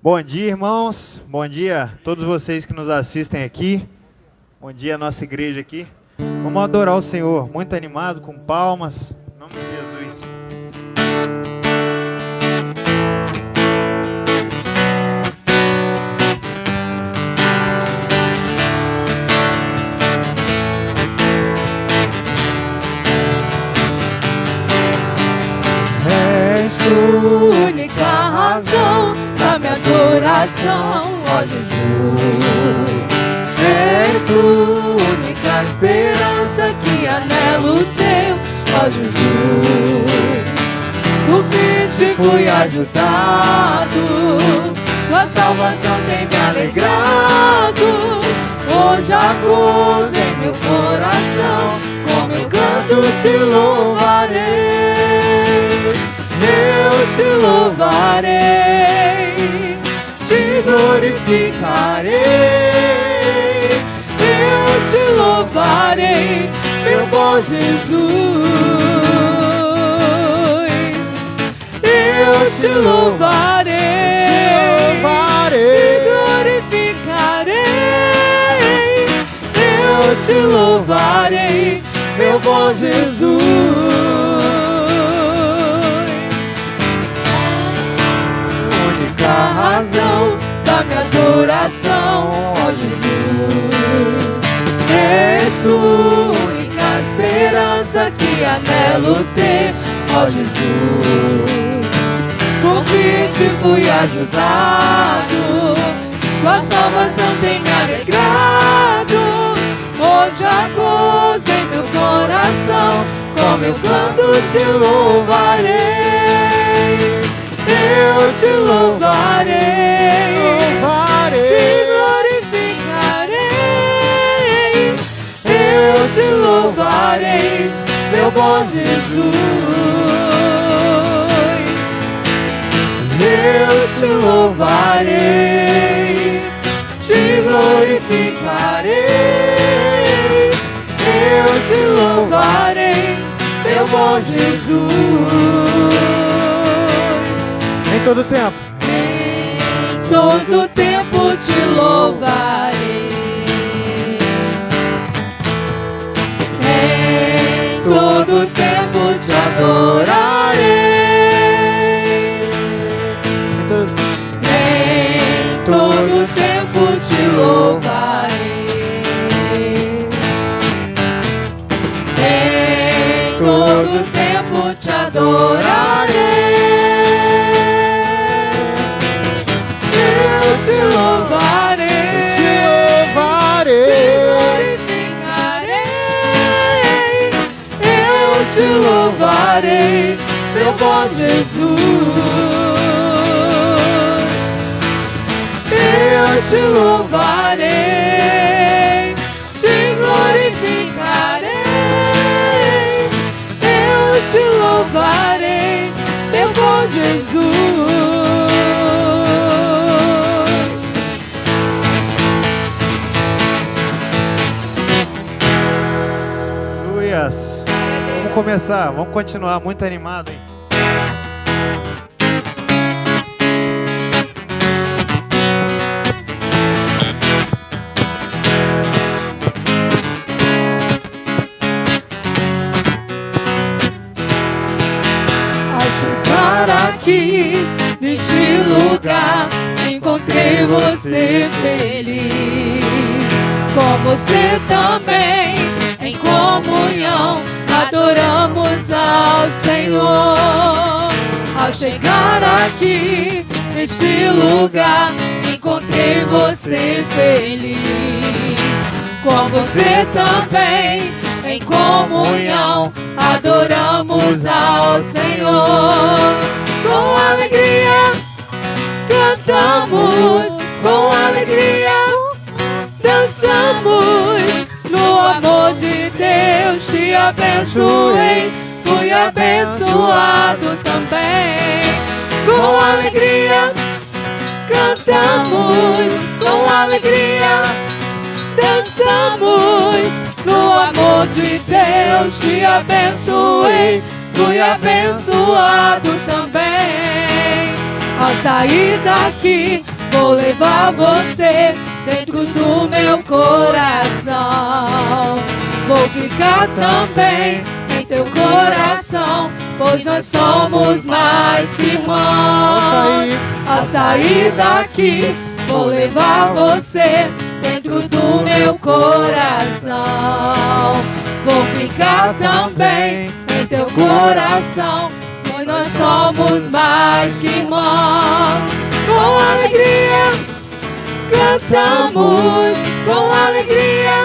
Bom dia, irmãos. Bom dia a todos vocês que nos assistem aqui. Bom dia à nossa igreja aqui. Vamos adorar o Senhor, muito animado, com palmas. Em nome de Jesus. Única razão da minha adoração, ó Jesus. És tu, única esperança que anelo teu, ó Jesus. No fim te fui ajudado, tua salvação tem me alegrado. Hoje a gozo em meu coração, com meu canto te louvarei. Eu te louvarei, te glorificarei. Eu te louvarei, meu bom Jesus. Eu te louvarei, te glorificarei. Eu te louvarei, meu bom Jesus. A razão da minha adoração, ó Jesus. És tu, única esperança que anelo ter, ó Jesus. Por fim te fui ajudado, tua salvação tem me alegrado. Hoje a gozo em meu coração, com meu canto te louvarei. Eu te louvarei, te glorificarei. Eu te louvarei, meu bom Jesus. Eu te louvarei, te glorificarei. Eu te louvarei, meu bom Jesus. Em todo tempo. Em todo tempo te louvarei. Em todo tempo te adorarei. Em todo tempo te louvarei. Em todo tempo te adorarei. Te louvarei, te louvarei, meu bom Jesus. Eu te louvarei, te glorificarei. Eu te louvarei, meu bom Jesus. Vamos começar, vamos continuar muito animado, hein? Ao chegar aqui, neste lugar, encontrei você feliz. Com você também, em comunhão, adoramos ao Senhor. Ao chegar aqui, neste lugar, encontrei você feliz. Com você também, em comunhão, adoramos ao Senhor. Com alegria, cantamos, com alegria, dançamos. No amor de Deus te abençoei, fui abençoado também. Com alegria cantamos, com alegria dançamos. No amor de Deus te abençoei, fui abençoado também. Ao sair daqui, vou levar você dentro do meu coração. Vou ficar também em teu coração, pois nós somos mais que irmãos. Ao sair daqui, vou levar você dentro do meu coração. Vou ficar também em teu coração, pois nós somos mais que irmãos. Com alegria cantamos, com alegria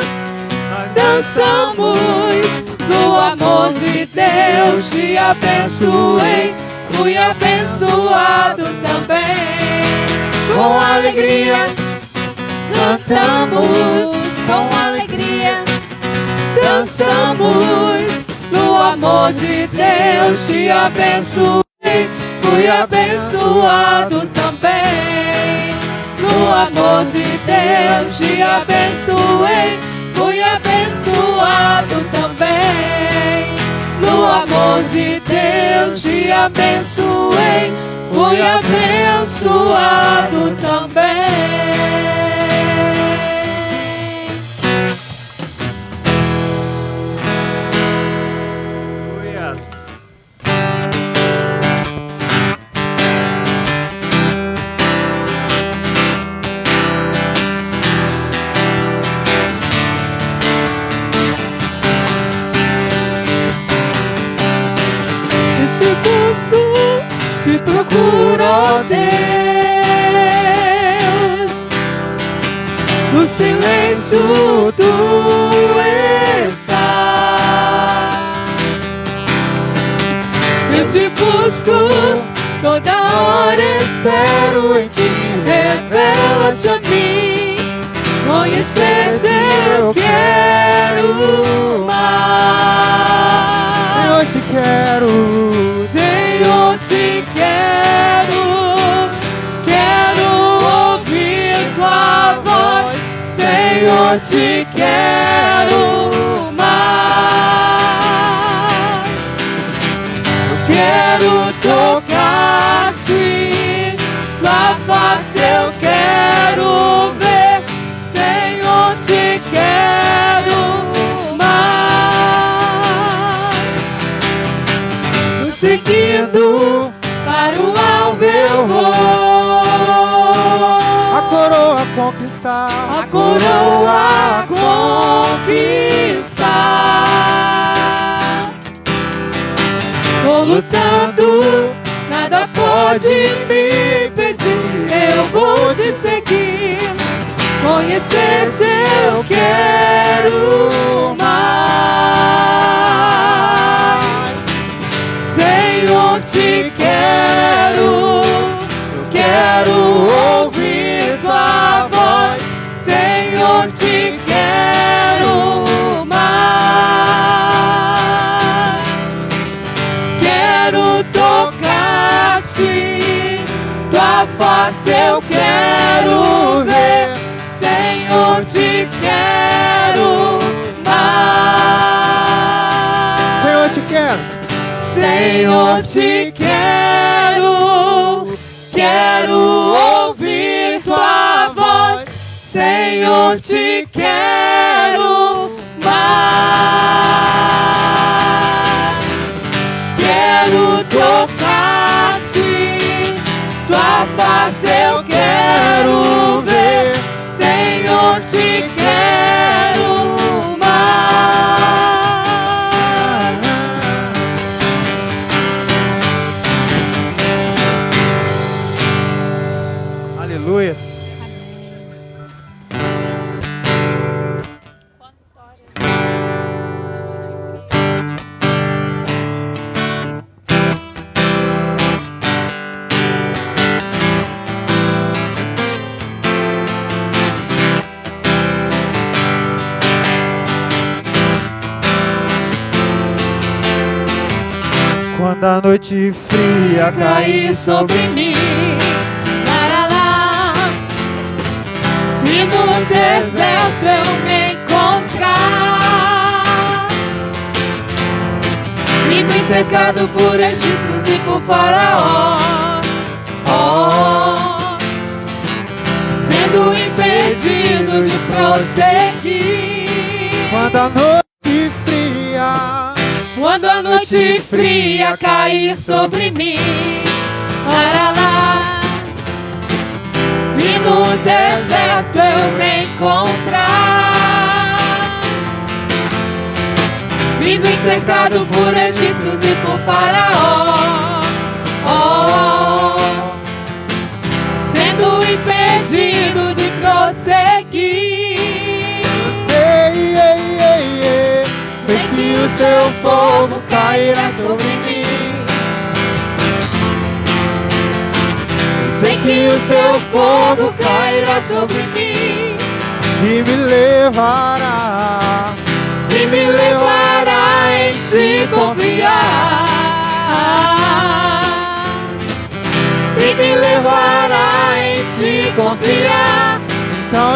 dançamos. No amor de Deus te abençoei, fui abençoado também. Com alegria cantamos, com alegria dançamos. No amor de Deus te abençoei, fui abençoado também. No amor de Deus te abençoei, fui abençoado também. No amor de Deus te abençoei, fui abençoado também. Te procuro, ó Deus, no silêncio tu estás. Eu te busco, toda hora espero em ti. Revela-te a mim, conhecer-te eu quero mais. Eu te quero, Senhor, te quero, quero ouvir tua voz. Senhor, te quero mais. Eu quero tocar-te, tua face eu quero ver. Senhor, te quero mais. Seguindo para o alvo eu vou, a coroa conquistar, a coroa conquistar. Vou lutando, nada pode me impedir. Eu vou te seguir, conhecer-te eu quero mais. Senhor, te quero, eu quero ouvir tua voz. Senhor, te quero mais. Quero tocar-te, tua face eu quero ver. Senhor, te quero mais. Senhor, te quero. Senhor, te quero, quero ouvir tua voz. Senhor, te quero mais. Quero tocar-te, tua face eu quero ver. Senhor, te quero mais. Aleluia. Quando a noite fria Cair sobre mim, para lá, e no deserto eu me encontrar, e fui cercado por egípcios e por faraó. Oh, sendo impedido de prosseguir. Quando a noite fria, quando a noite fria cair sobre mim, para lá, e no deserto eu me encontrar, vivo cercado por egípcios e por faraó, sendo impedido de prosseguir. sei que o seu fogo cairá sobre mim. Sei que o seu fogo cairá sobre mim E me levará em te confiar, e me levará em te confiar. Então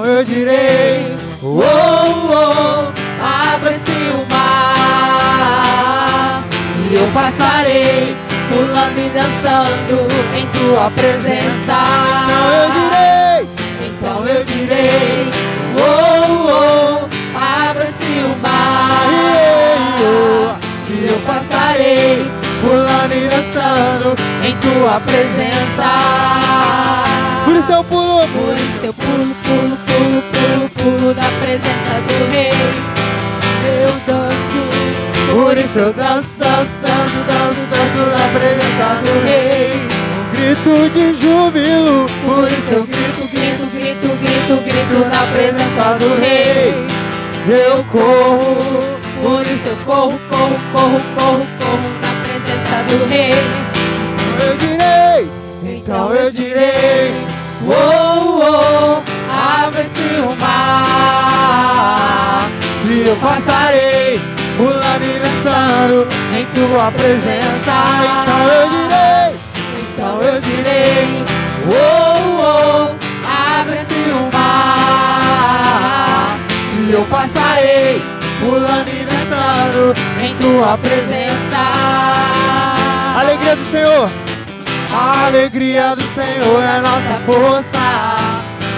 eu direi, Oh, oh, abre-se o mar e eu passarei pulando e dançando em tua presença. Então eu direi, oh, oh, abre-se o mar e eu passarei pulando e dançando em tua presença. Por isso eu pulo, Por isso eu pulo, pulo, pulo, pulo, pulo da presença do Rei. Eu danço, por isso eu danço, danço, danço, danço, danço na presença do Rei. grito de júbilo. Por isso eu grito, grito, grito, grito, grito na presença do Rei. Eu corro, por isso eu corro, corro, corro, corro, corro na presença do Rei. Eu direi, Então eu direi, oh, oh, abre-se o mar e eu passarei pulando e dançando em tua presença. Então eu direi, oh, oh, abre-se o mar e eu passarei pulando e dançando em tua presença. alegria do Senhor. A alegria do Senhor é a nossa força.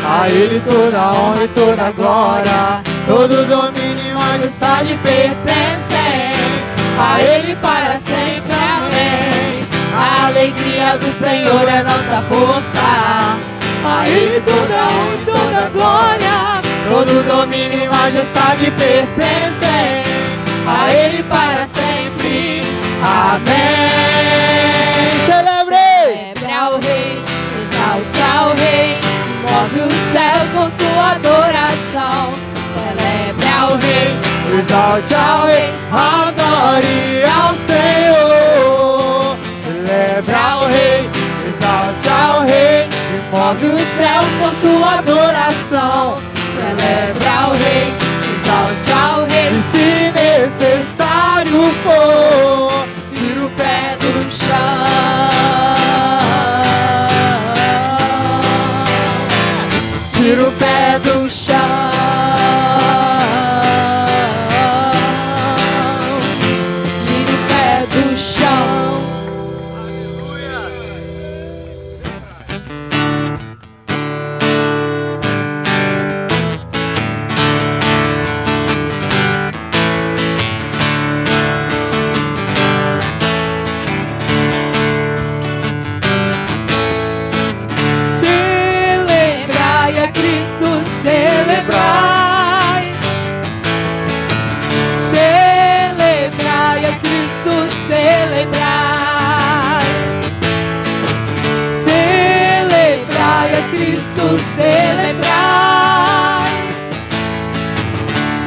A Ele toda a honra e toda a glória, todo domínio e majestade pertencem a Ele para sempre, amém. A alegria do Senhor é nossa força. A Ele toda a honra e toda a glória, todo domínio e majestade pertencem a Ele para sempre, amém. Celebre! Celebre ao Rei, exalte ao Rei, move os céus com sua adoração. Celebre ao Rei, Exalte ao Rei, adore ao Senhor. Celebre ao Rei, exalte ao Rei, e move os céus com sua adoração. celebre ao Rei, exalte ao Rei. E se necessário for, Tira o pé do chão, tira o pé do chão, tira o pé do chão. Celebrai a Cristo, celebrai. Celebrai a Cristo, celebrai. Celebrai a Cristo, celebrai.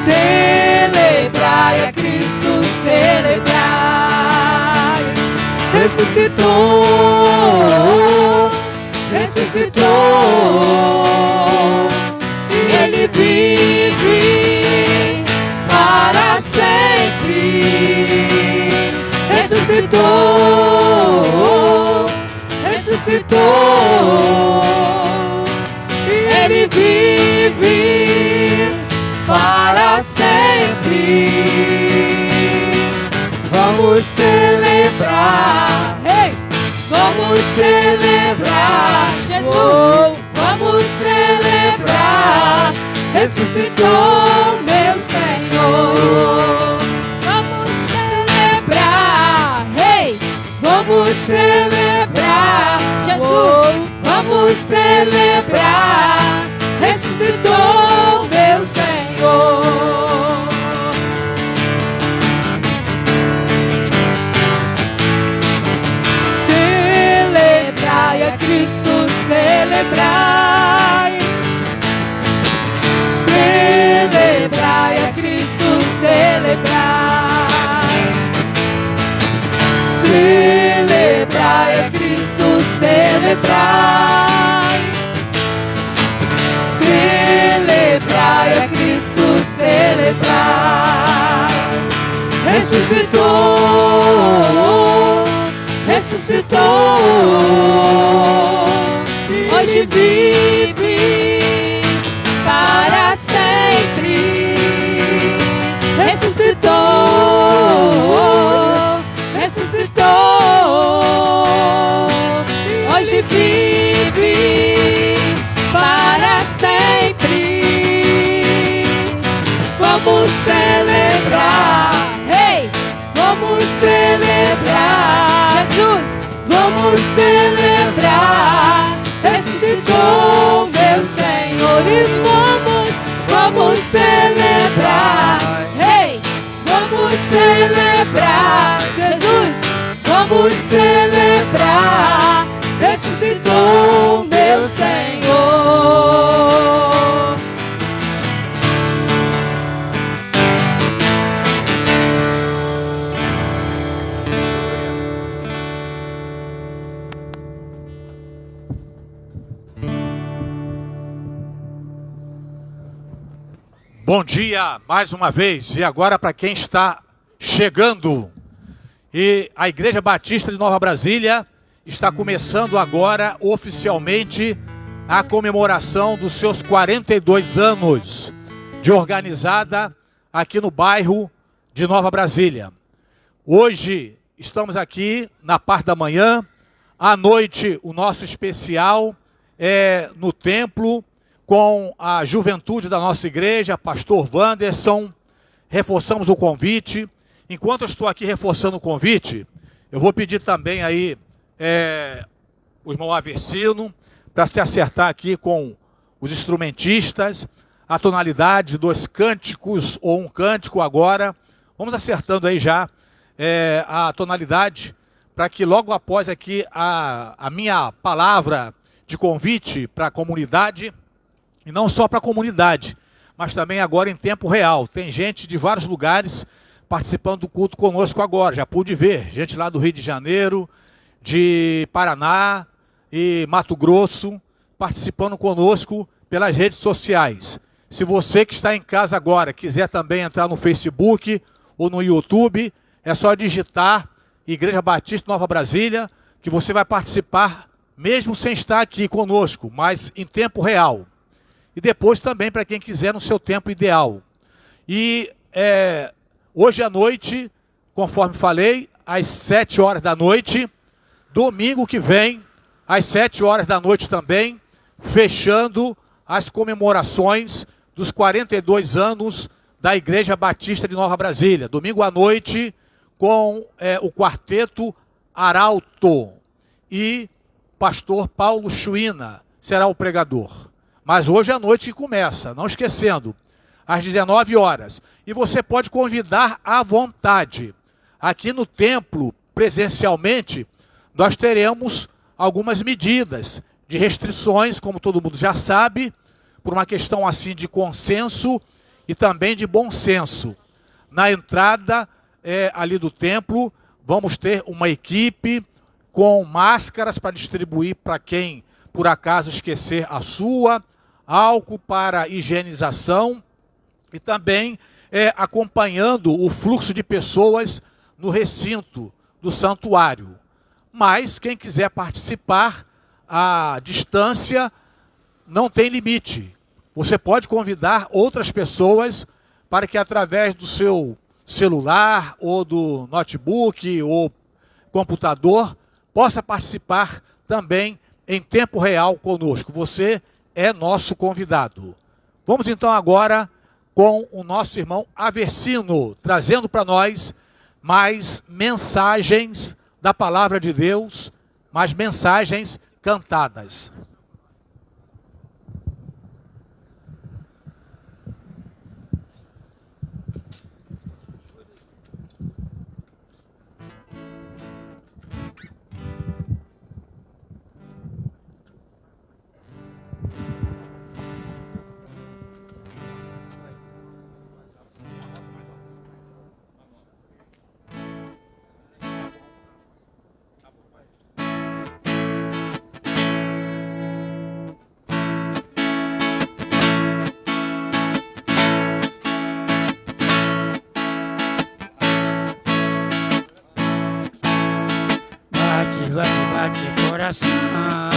Celebrai a Cristo, celebrai. Ressuscitou, ressuscitou, e Ele vive para sempre. Ressuscitou, ressuscitou, e Ele vive para sempre. vamos celebrar. Hey! Vamos celebrar Jesus! Vamos celebrar, ressuscitou meu Senhor. Celebrai a Cristo, celebrai. Celebrai a Cristo, celebrai. Celebrai a Cristo, celebrai. Celebrai a Cristo, celebrai. Ressuscitou, ressuscitou. Hoje vive para sempre. Ressuscitou, ressuscitou. Hoje vive para sempre. Vamos celebrar, hey, vamos celebrar Jesus, vamos celebrar. Ressuscitou meu Senhor e vamos celebrar, hey, vamos celebrar Jesus, vamos celebrar. Ressuscitou meu Senhor. Bom dia mais uma vez, e agora para quem está chegando. E a Igreja Batista de Nova Brasília está começando agora oficialmente a comemoração dos seus 42 anos de organizada aqui no bairro de Nova Brasília. Hoje estamos aqui na parte da manhã, à noite o nosso especial é no templo, com a juventude da nossa igreja, pastor Wanderson. Reforçamos o convite. Enquanto eu estou aqui reforçando o convite, eu vou pedir também aí o irmão Aversino para se acertar aqui com os instrumentistas, a tonalidade dos cânticos ou um cântico agora. Vamos acertando aí já a tonalidade, para que logo após aqui a minha palavra de convite para a comunidade, e não só para a comunidade, mas também agora em tempo real. Tem gente de vários lugares participando do culto conosco agora. Já pude ver gente lá do Rio de Janeiro, de Paraná e Mato Grosso, participando conosco pelas redes sociais. Se você que está em casa agora quiser também entrar no Facebook ou no YouTube, é só digitar Igreja Batista Nova Brasília, que você vai participar mesmo sem estar aqui conosco, mas em tempo real. E depois também para quem quiser no seu tempo ideal. E hoje à noite, conforme falei, às 7 horas da noite, domingo que vem, às 7 horas da noite também, fechando as comemorações dos 42 anos da Igreja Batista de Nova Brasília. Domingo à noite, com o quarteto Arauto e pastor Paulo Chuina será o pregador. Mas hoje à noite que começa, não esquecendo, às 19 horas. E você pode convidar à vontade. Aqui no templo, presencialmente, nós teremos algumas medidas de restrições, como todo mundo já sabe, por uma questão assim de consenso e também de bom senso. Na entrada ali do templo, vamos ter uma equipe com máscaras para distribuir para quem, por acaso, esquecer a sua, álcool para higienização e também acompanhando o fluxo de pessoas no recinto do santuário. Mas quem quiser participar, a distância não tem limite. Você pode convidar outras pessoas para que através do seu celular ou do notebook ou computador possa participar também em tempo real conosco. Você é nosso convidado. Vamos então agora com o nosso irmão Aversino, trazendo para nós mais mensagens da palavra de Deus, mais mensagens cantadas. coração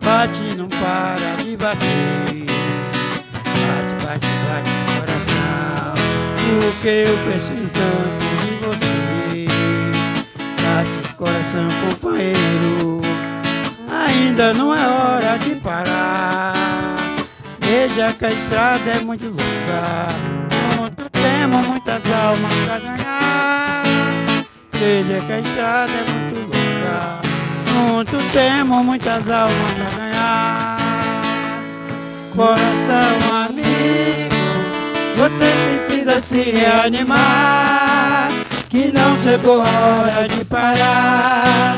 bate, não para de bater. Bate, bate, bate no coração, porque eu preciso tanto de você. Bate coração, companheiro, ainda não é hora de parar. Veja que a estrada é muito longa, temos muitas almas pra ganhar. Veja que a estrada é muito longa, temos muitas almas pra ganhar. Coração amigo, você precisa se reanimar, que não chegou a hora de parar.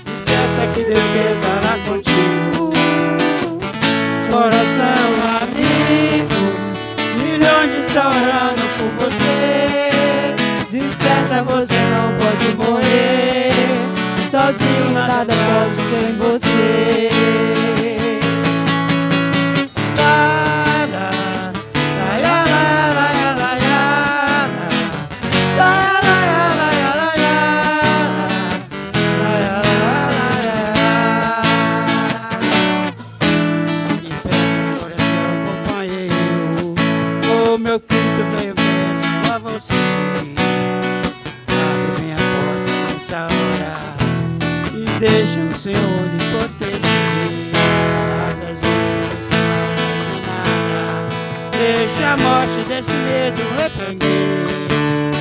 Desperta que Deus quer falar contigo. Coração amigo, milhões estão orando por você. Desperta, você não pode morrer. Sozinho nada pode sem você. Meu Cristo veio mesmo a você. Abre minha porta nessa hora e deixa o Senhor lhe proteger. Das vezes não nada, deixa a morte desse medo repreender.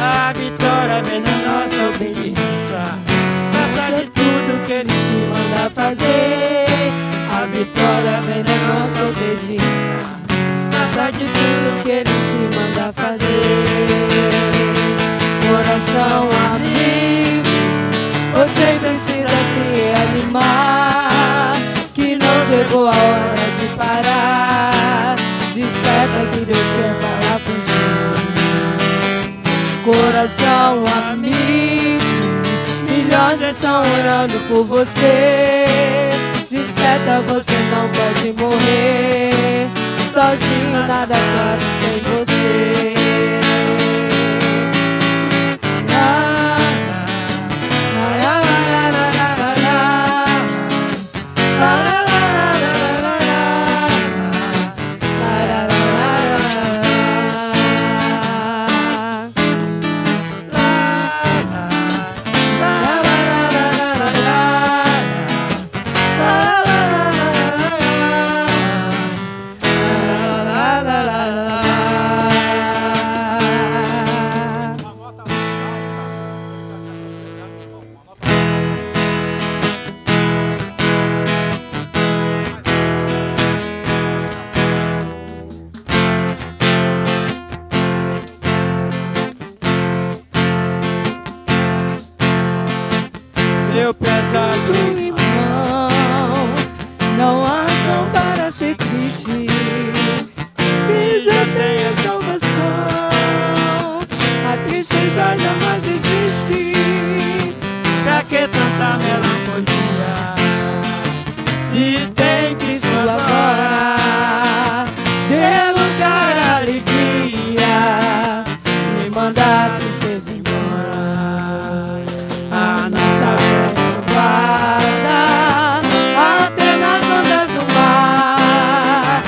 A vitória vem na nossa obediência, faça de tudo que Ele te manda fazer. A vitória vem na nossa obediência, faça de tudo que Ele te manda fazer. Coração amigo, você precisa se reanimar, que não chegou a hora de parar. Desperta que Deus quer falar contigo. Coração amigo, milhões estão orando por você. Desperta, você não pode morrer. Sozinho nada pode sem você. Meu pesado irmão, não há razão para ser triste, se já tem a salvação. A tristeza jamais existe. Pra que tanta melancolia, se tem Cristo agora? Dê lugar à alegria e mandar tristeza embora. A nossa guarda até nas ondas do mar,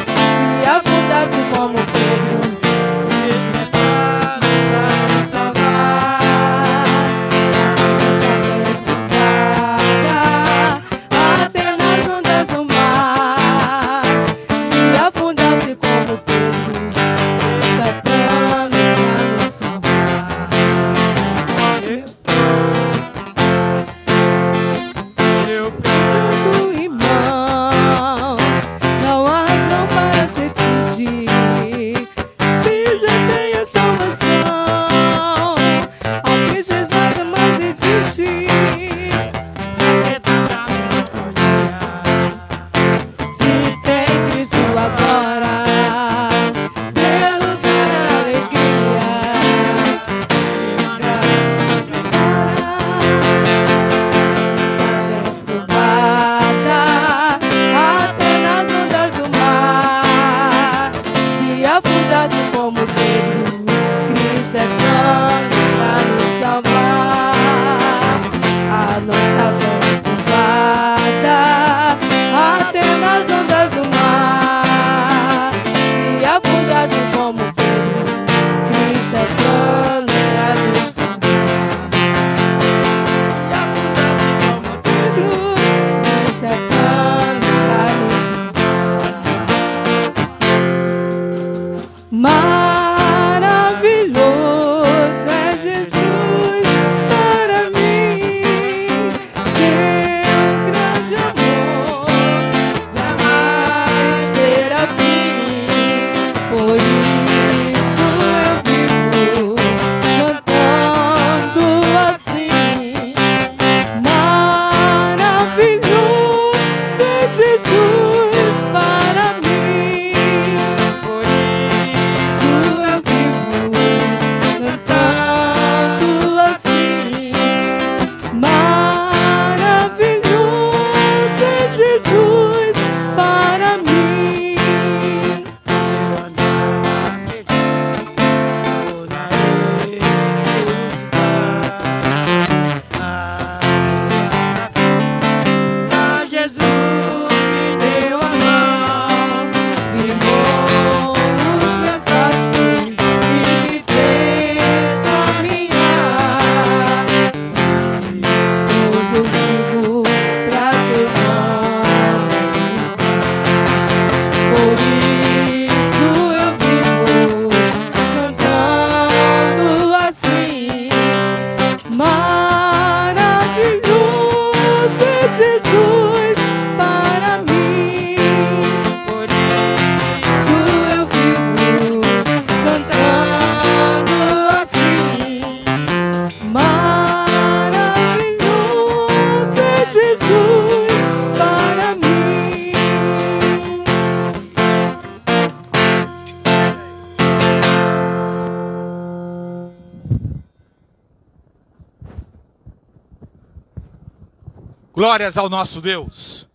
Glórias ao nosso Deus.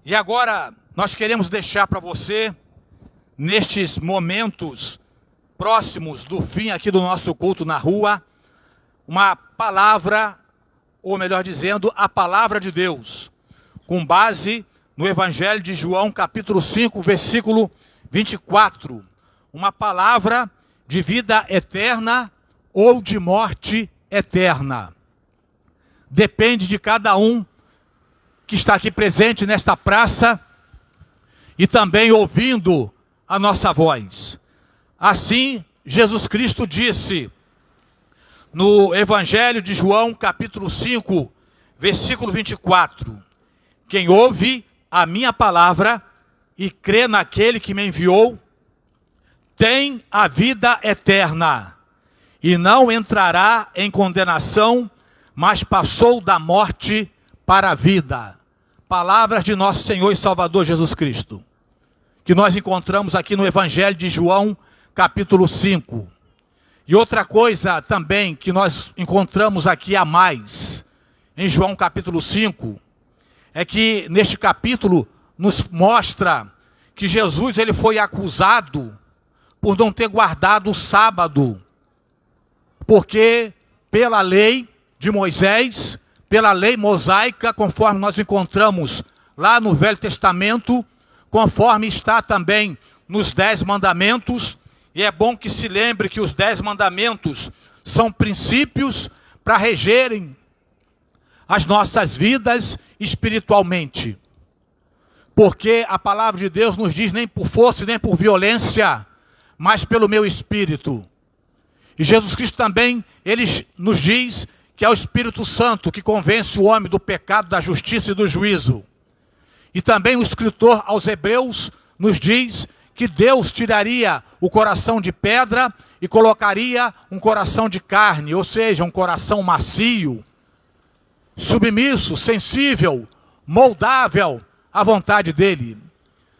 E agora nós queremos deixar para você, nestes momentos próximos do fim aqui do nosso culto na rua, uma palavra, ou melhor dizendo, a palavra de Deus, com base no Evangelho de João, capítulo 5, versículo 24. Uma palavra de vida eterna ou de morte eterna. Depende de cada um que está aqui presente nesta praça e também ouvindo a nossa voz. Assim, Jesus Cristo disse no Evangelho de João, capítulo 5, versículo 24: quem ouve a minha palavra e crê naquele que me enviou, tem a vida eterna, e não entrará em condenação, mas passou da morte para a vida. Palavras de nosso Senhor e Salvador Jesus Cristo, que nós encontramos aqui no Evangelho de João, capítulo 5. E outra coisa também que nós encontramos aqui a mais, em João capítulo 5, é que neste capítulo nos mostra que Jesus ele foi acusado por não ter guardado o sábado, porque pela lei de Moisés, pela lei mosaica, conforme nós encontramos lá no Velho Testamento, conforme está também nos 10 mandamentos, e é bom que se lembre que os 10 mandamentos são princípios para regerem as nossas vidas espiritualmente. Porque a palavra de Deus nos diz nem por força nem por violência, mas pelo meu espírito. E Jesus Cristo também, ele nos diz que é o Espírito Santo que convence o homem do pecado, da justiça e do juízo. E também o escritor aos Hebreus nos diz que Deus tiraria o coração de pedra e colocaria um coração de carne, ou seja, um coração macio, submisso, sensível, moldável à vontade dele.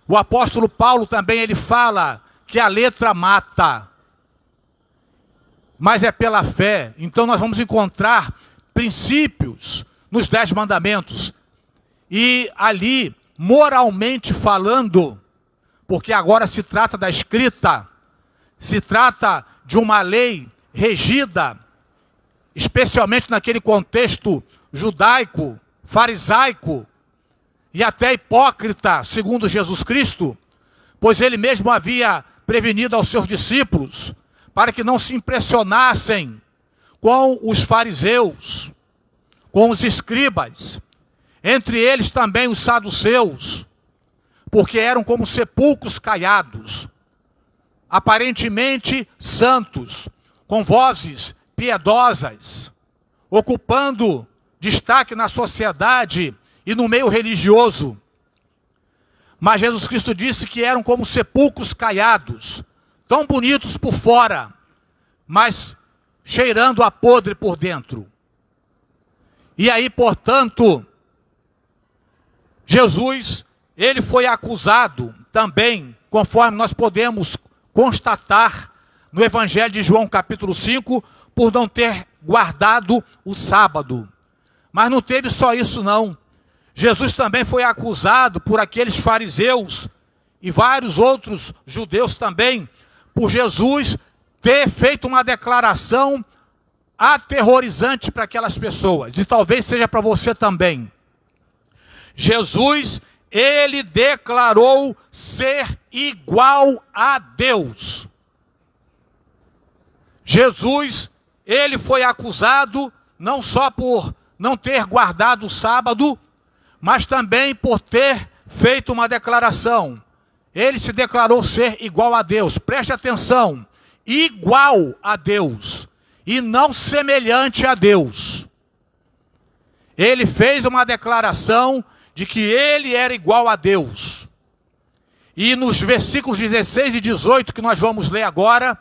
O apóstolo Paulo também ele fala que a letra mata, mas é pela fé. Então nós vamos encontrar princípios nos 10 mandamentos. E ali, moralmente falando, porque agora se trata da escrita, se trata de uma lei regida, especialmente naquele contexto judaico, farisaico e até hipócrita, segundo Jesus Cristo, pois ele mesmo havia prevenido aos seus discípulos para que não se impressionassem com os fariseus, com os escribas, entre eles também os saduceus, porque eram como sepulcros caiados, aparentemente santos, com vozes piedosas, ocupando destaque na sociedade e no meio religioso. Mas Jesus Cristo disse que eram como sepulcros caiados, tão bonitos por fora, mas cheirando a podre por dentro. E aí, portanto, Jesus, ele foi acusado também, conforme nós podemos constatar no Evangelho de João capítulo 5, por não ter guardado o sábado. Mas não teve só isso não. Jesus também foi acusado por aqueles fariseus e vários outros judeus também, por Jesus ter feito uma declaração aterrorizante para aquelas pessoas, e talvez seja para você também. Jesus, ele declarou ser igual a Deus. Jesus, ele foi acusado não só por não ter guardado o sábado, mas também por ter feito uma declaração. Ele se declarou ser igual a Deus. Preste atenção, igual a Deus e não semelhante a Deus. Ele fez uma declaração de que ele era igual a Deus. E nos versículos 16 e 18 que nós vamos ler agora,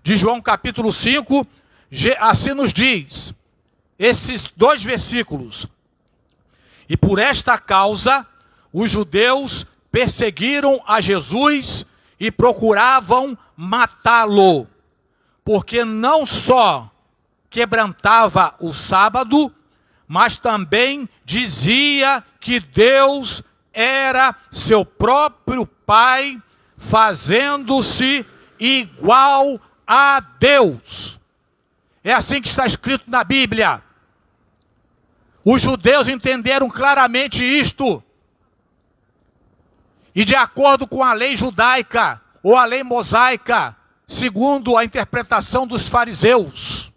de João capítulo 5, assim nos diz, esses 2 versículos: e por esta causa os judeus perseguiram a Jesus e procuravam matá-lo, porque não só quebrantava o sábado, mas também dizia que Deus era seu próprio Pai, fazendo-se igual a Deus. É assim que está escrito na Bíblia. Os judeus entenderam claramente isto. E de acordo com a lei judaica, ou a lei mosaica, segundo a interpretação dos fariseus,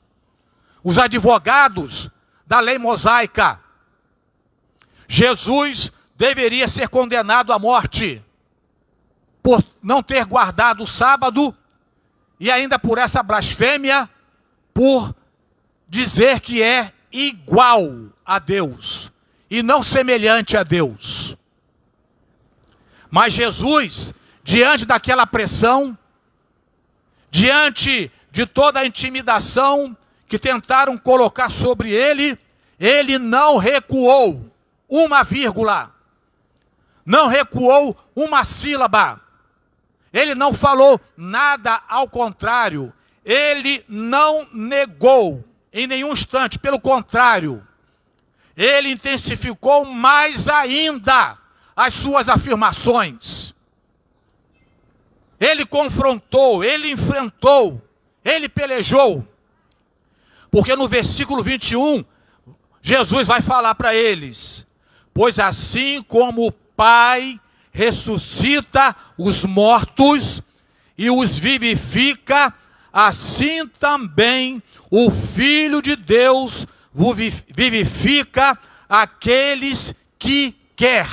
os advogados da lei mosaica, Jesus deveria ser condenado à morte por não ter guardado o sábado e ainda por essa blasfêmia, por dizer que é igual a Deus e não semelhante a Deus. Mas Jesus, diante daquela pressão, diante de toda a intimidação que tentaram colocar sobre ele, ele não recuou uma vírgula, não recuou uma sílaba, ele não falou nada ao contrário, ele não negou em nenhum instante, pelo contrário, ele intensificou mais ainda as suas afirmações. Ele confrontou, ele enfrentou, ele pelejou. Porque no versículo 21, Jesus vai falar para eles: pois assim como o Pai ressuscita os mortos e os vivifica, assim também o Filho de Deus vivifica aqueles que quer.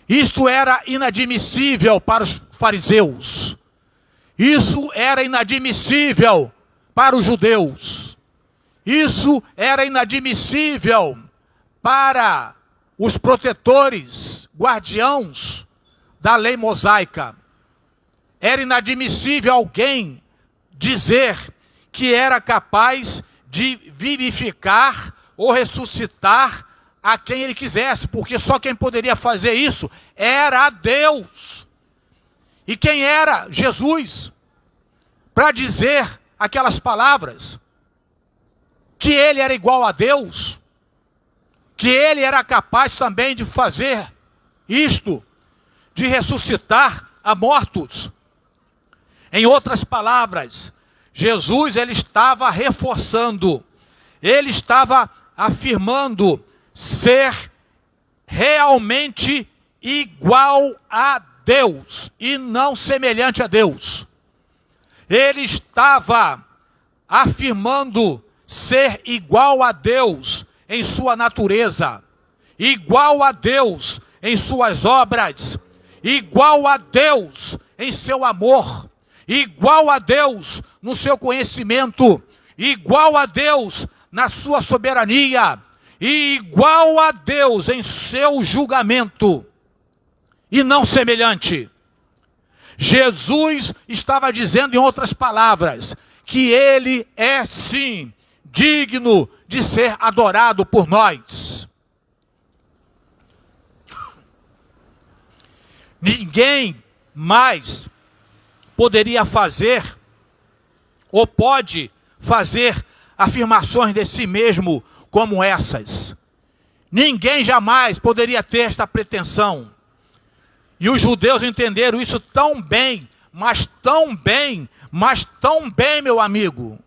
Isto era inadmissível para os fariseus. Isso era inadmissível para os judeus. Isso era inadmissível para os protetores, guardiãos da lei mosaica. Era inadmissível alguém dizer que era capaz de vivificar ou ressuscitar a quem ele quisesse, porque só quem poderia fazer isso era Deus. E quem era Jesus para dizer aquelas palavras? Que ele era igual a Deus, que ele era capaz também de fazer isto, de ressuscitar a mortos. Em outras palavras, Jesus ele estava reforçando, ele estava afirmando ser realmente igual a Deus e não semelhante a Deus. Ele estava afirmando ser igual a Deus em sua natureza, igual a Deus em suas obras, igual a Deus em seu amor, igual a Deus no seu conhecimento, igual a Deus na sua soberania, e igual a Deus em seu julgamento, e não semelhante. Jesus estava dizendo, em outras palavras, que ele é sim digno de ser adorado por nós. Ninguém mais poderia fazer, ou pode fazer, afirmações de si mesmo como essas. Ninguém jamais poderia ter esta pretensão. E os judeus entenderam isso tão bem, mas tão bem, mas tão bem, meu amigo.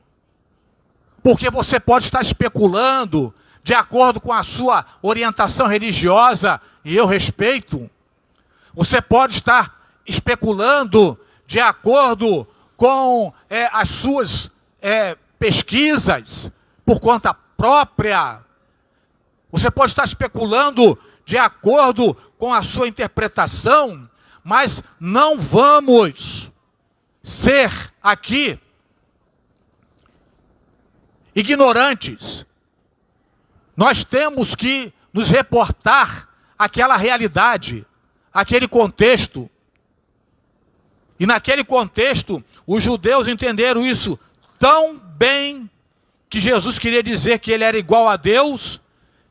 Porque você pode estar especulando, de acordo com a sua orientação religiosa, e eu respeito. Você pode estar especulando, de acordo com as suas pesquisas, por conta própria. Você pode estar especulando de acordo com a sua interpretação, mas não vamos ser aqui ignorantes. Nós temos que nos reportar àquela realidade, àquele contexto. E naquele contexto, os judeus entenderam isso tão bem, que Jesus queria dizer que ele era igual a Deus,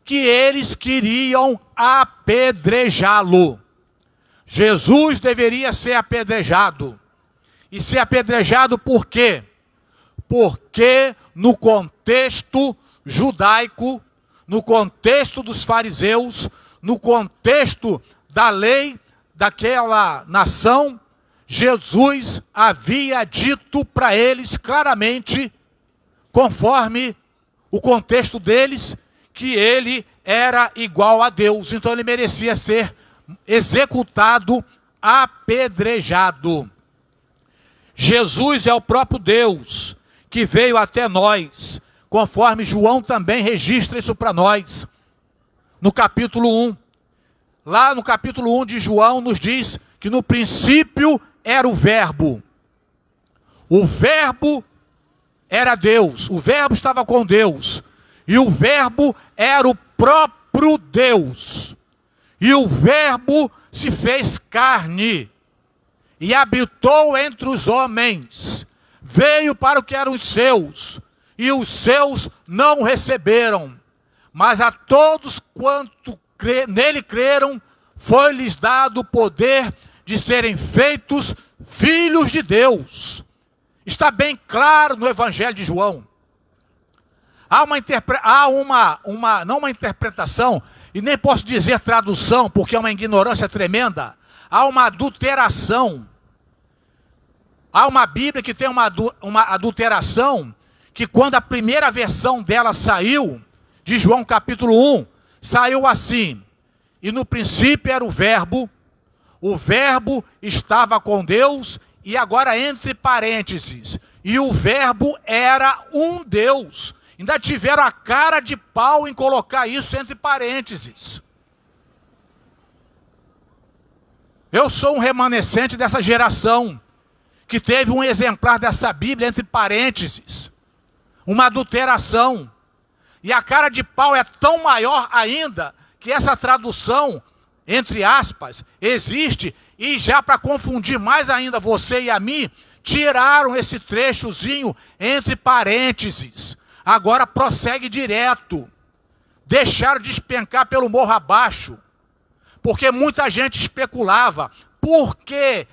que eles queriam apedrejá-lo. Jesus deveria ser apedrejado. E ser apedrejado por quê? Porque no contexto judaico, no contexto dos fariseus, no contexto da lei daquela nação, Jesus havia dito para eles claramente, conforme o contexto deles, que ele era igual a Deus. Então ele merecia ser executado, apedrejado. Jesus é o próprio Deus que veio até nós, conforme João também registra isso para nós, no capítulo 1. Lá no capítulo 1 de João nos diz que no princípio era o Verbo. O Verbo era Deus, o Verbo estava com Deus, e o Verbo era o próprio Deus. E o Verbo se fez carne e habitou entre os homens. Veio para o que eram os seus, e os seus não o receberam. Mas a todos quanto nele creram, foi-lhes dado o poder de serem feitos filhos de Deus. Está bem claro no Evangelho de João. Há não uma interpretação, e nem posso dizer tradução, porque é uma ignorância tremenda. Há uma adulteração. Há uma Bíblia que tem uma adulteração, que quando a primeira versão dela saiu, de João capítulo 1, saiu assim: e no princípio era o Verbo estava com Deus, e agora entre parênteses, e o Verbo era um Deus. Ainda tiveram a cara de pau em colocar isso entre parênteses. Eu sou um remanescente dessa geração, que teve um exemplar dessa Bíblia entre parênteses, uma adulteração. E a cara de pau é tão maior ainda, que essa tradução, entre aspas, existe, e já para confundir mais ainda você e a mim, tiraram esse trechozinho entre parênteses. Agora prossegue direto. Deixaram despencar pelo morro abaixo. Porque muita gente especulava. Por que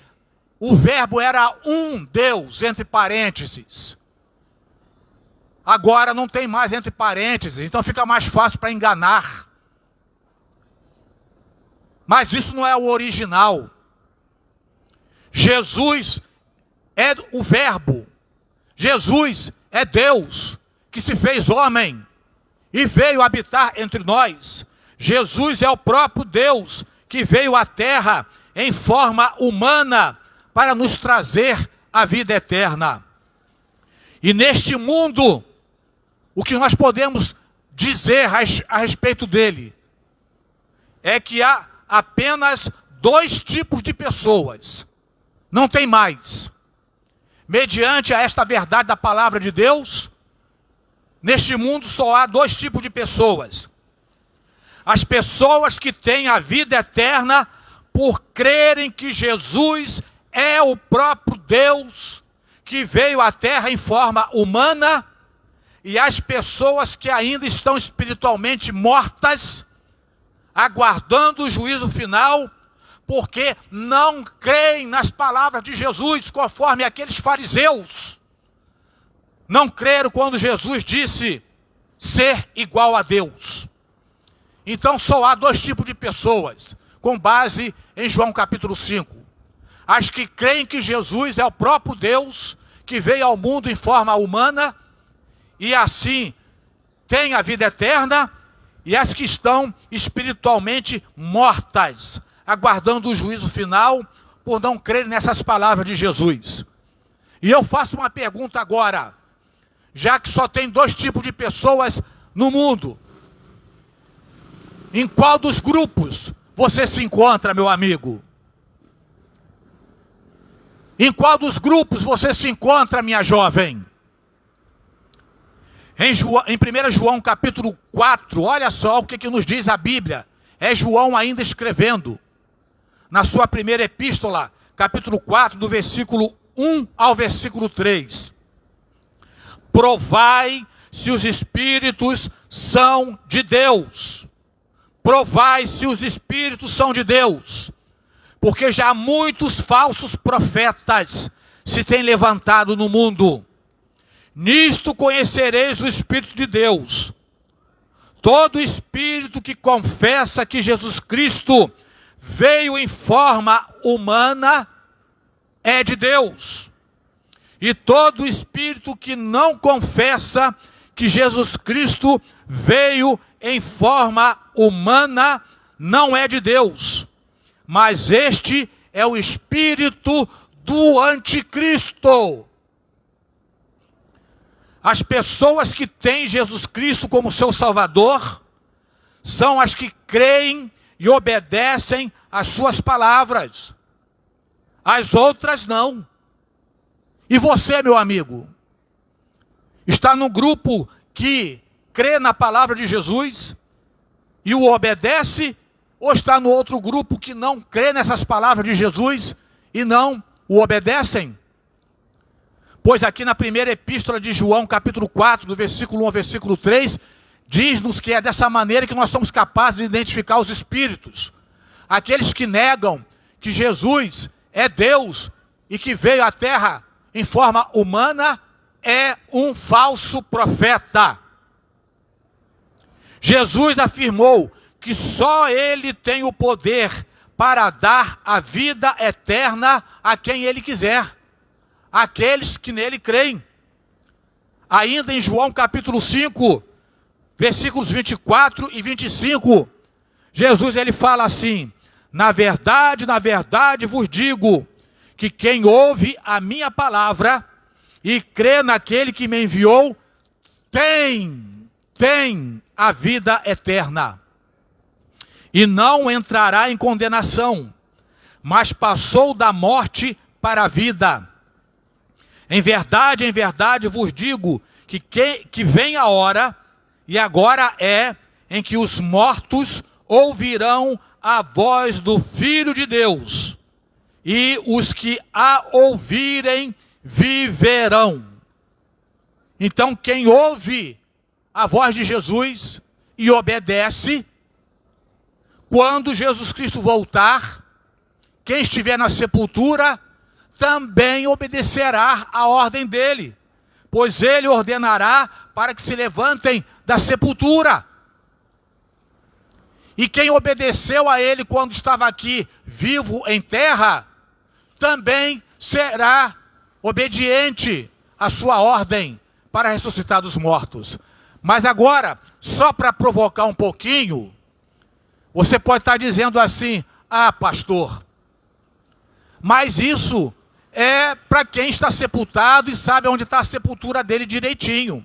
o Verbo era um Deus, entre parênteses? Agora não tem mais entre parênteses, então fica mais fácil para enganar. Mas isso não é o original. Jesus é o Verbo. Jesus é Deus que se fez homem e veio habitar entre nós. Jesus é o próprio Deus que veio à terra em forma humana para nos trazer a vida eterna. E neste mundo, o que nós podemos dizer a respeito dele é que há apenas dois tipos de pessoas. Não tem mais. Mediante a esta verdade da palavra de Deus, neste mundo só há dois tipos de pessoas. As pessoas que têm a vida eterna por crerem que Jesus é o próprio Deus que veio à terra em forma humana, e as pessoas que ainda estão espiritualmente mortas, aguardando o juízo final, porque não creem nas palavras de Jesus, conforme aqueles fariseus. Não creram quando Jesus disse ser igual a Deus. Então só há dois tipos de pessoas, com base em João capítulo 5. As que creem que Jesus é o próprio Deus, que veio ao mundo em forma humana, e assim tem a vida eterna, e as que estão espiritualmente mortas, aguardando o juízo final, por não crerem nessas palavras de Jesus. E eu faço uma pergunta agora, já que só tem dois tipos de pessoas no mundo. Em qual dos grupos você se encontra, meu amigo? Em qual dos grupos você se encontra, minha jovem? Em 1 João capítulo 4, olha só o que nos diz a Bíblia. É João ainda escrevendo. Na sua primeira epístola, capítulo 4, do versículo 1 ao versículo 3. Provai se os espíritos são de Deus. Provai se os espíritos são de Deus. Porque já muitos falsos profetas se têm levantado no mundo. Nisto conhecereis o Espírito de Deus. todo espírito que confessa que Jesus Cristo veio em forma humana é de Deus. E todo espírito que não confessa que Jesus Cristo veio em forma humana não é de Deus. Mas este é o espírito do anticristo. As pessoas que têm Jesus Cristo como seu Salvador são as que creem e obedecem às suas palavras. As outras não. E você, meu amigo, está no grupo que crê na palavra de Jesus e o obedece, ou está no outro grupo que não crê nessas palavras de Jesus e não o obedecem? Pois aqui na primeira epístola de João, capítulo 4, do versículo 1 ao versículo 3, diz-nos que é dessa maneira que nós somos capazes de identificar os espíritos. Aqueles que negam que Jesus é Deus e que veio à terra em forma humana é um falso profeta. Jesus afirmou que só Ele tem o poder para dar a vida eterna a quem Ele quiser, aqueles que nele creem. Ainda em João capítulo 5, versículos 24 e 25, Jesus ele fala assim: na verdade vos digo, que quem ouve a minha palavra e crê naquele que me enviou, tem a vida eterna. E não entrará em condenação, mas passou da morte para a vida. Em verdade vos digo, que vem a hora, e agora é, em que os mortos ouvirão a voz do Filho de Deus, e os que a ouvirem viverão. Então quem ouve a voz de Jesus e obedece, quando Jesus Cristo voltar, quem estiver na sepultura também obedecerá à ordem dele, pois ele ordenará para que se levantem da sepultura. E quem obedeceu a ele quando estava aqui vivo em terra, também será obediente à sua ordem para ressuscitar dos mortos. Mas agora, só para provocar um pouquinho, você pode estar dizendo assim: ah, pastor, mas isso é para quem está sepultado e sabe onde está a sepultura dele direitinho.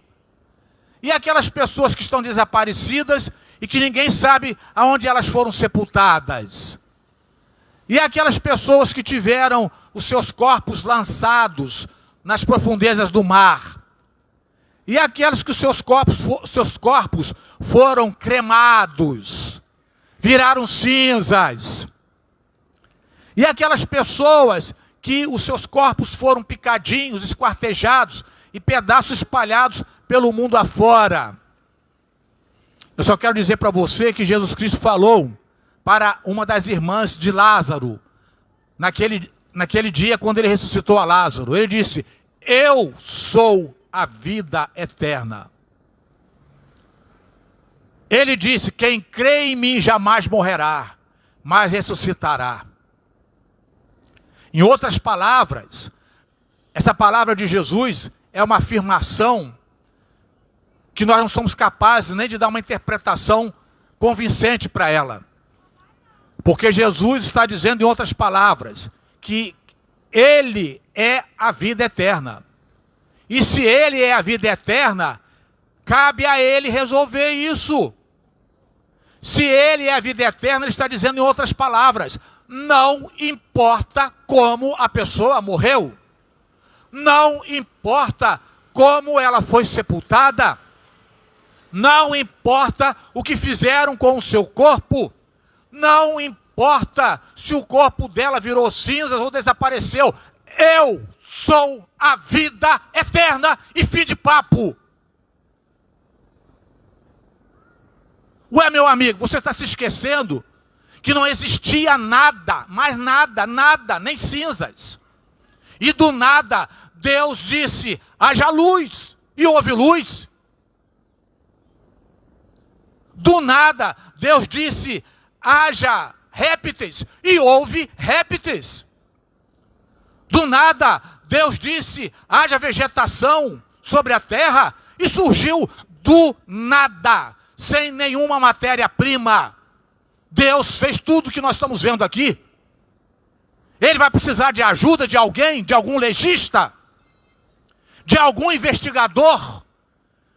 E aquelas pessoas que estão desaparecidas e que ninguém sabe aonde elas foram sepultadas? E aquelas pessoas que tiveram os seus corpos lançados nas profundezas do mar? E aquelas que os seus corpos foram cremados, viraram cinzas? E aquelas pessoas que os seus corpos foram picadinhos, esquartejados e pedaços espalhados pelo mundo afora? Eu só quero dizer para você que Jesus Cristo falou para uma das irmãs de Lázaro, naquele dia quando ele ressuscitou a Lázaro. Ele disse: eu sou a vida eterna. Ele disse: quem crê em mim jamais morrerá, mas ressuscitará. Em outras palavras, essa palavra de Jesus é uma afirmação que nós não somos capazes nem de dar uma interpretação convincente para ela. Porque Jesus está dizendo, em outras palavras, que Ele é a vida eterna. E se Ele é a vida eterna, cabe a Ele resolver isso. Se Ele é a vida eterna, Ele está dizendo, em outras palavras, não importa como a pessoa morreu, não importa como ela foi sepultada, não importa o que fizeram com o seu corpo, não importa se o corpo dela virou cinzas ou desapareceu. Eu sou a vida eterna e fim de papo. Ué, meu amigo, você está se esquecendo que não existia nada, mais nada, nem cinzas. E do nada, Deus disse: haja luz, e houve luz. Do nada, Deus disse, haja répteis, e houve répteis. Do nada, Deus disse, haja vegetação sobre a terra, e surgiu do nada, sem nenhuma matéria-prima. Deus fez tudo que nós estamos vendo aqui. Ele vai precisar de ajuda de alguém, de algum legista, de algum investigador,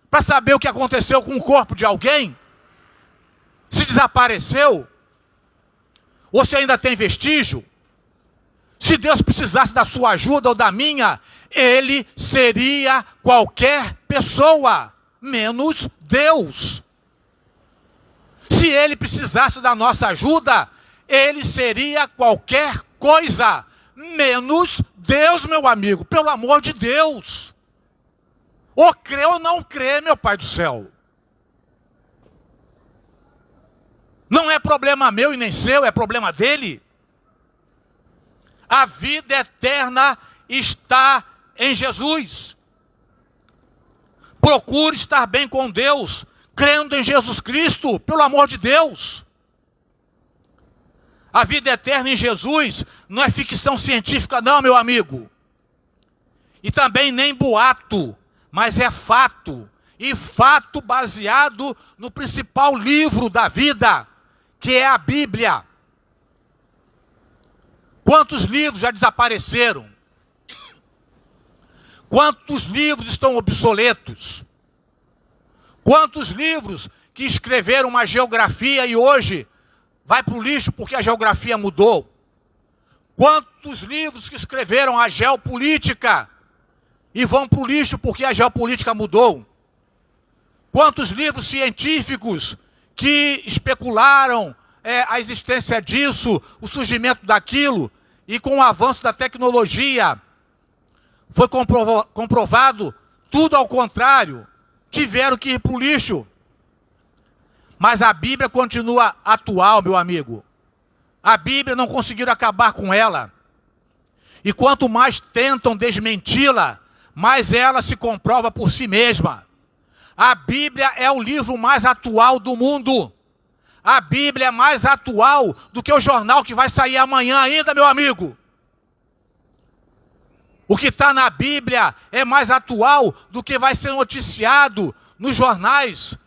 para saber o que aconteceu com o corpo de alguém? Se desapareceu? Ou se ainda tem vestígio? Se Deus precisasse da sua ajuda ou da minha, Ele seria qualquer pessoa, menos Deus. Se Ele precisasse da nossa ajuda, Ele seria qualquer coisa, menos Deus, meu amigo, pelo amor de Deus. Ou crê ou não crê, meu Pai do céu. Não é problema meu e nem seu, é problema dele. A vida eterna está em Jesus. Procure estar bem com Deus, crendo em Jesus Cristo, pelo amor de Deus. A vida eterna em Jesus não é ficção científica não, meu amigo. E também nem boato, mas é fato. E fato baseado no principal livro da vida, que é a Bíblia. Quantos livros já desapareceram? Quantos livros estão obsoletos? Quantos livros que escreveram uma geografia e hoje vai para o lixo porque a geografia mudou? Quantos livros que escreveram a geopolítica e vão para o lixo porque a geopolítica mudou? Quantos livros científicos que especularam a existência disso, o surgimento daquilo, e com o avanço da tecnologia foi comprovado tudo ao contrário, tiveram que ir para o lixo. Mas a Bíblia continua atual, meu amigo. A Bíblia não conseguiram acabar com ela. E quanto mais tentam desmenti-la, mais ela se comprova por si mesma. A Bíblia é o livro mais atual do mundo. A Bíblia é mais atual do que o jornal que vai sair amanhã ainda, meu amigo. O que está na Bíblia é mais atual do que vai ser noticiado nos jornais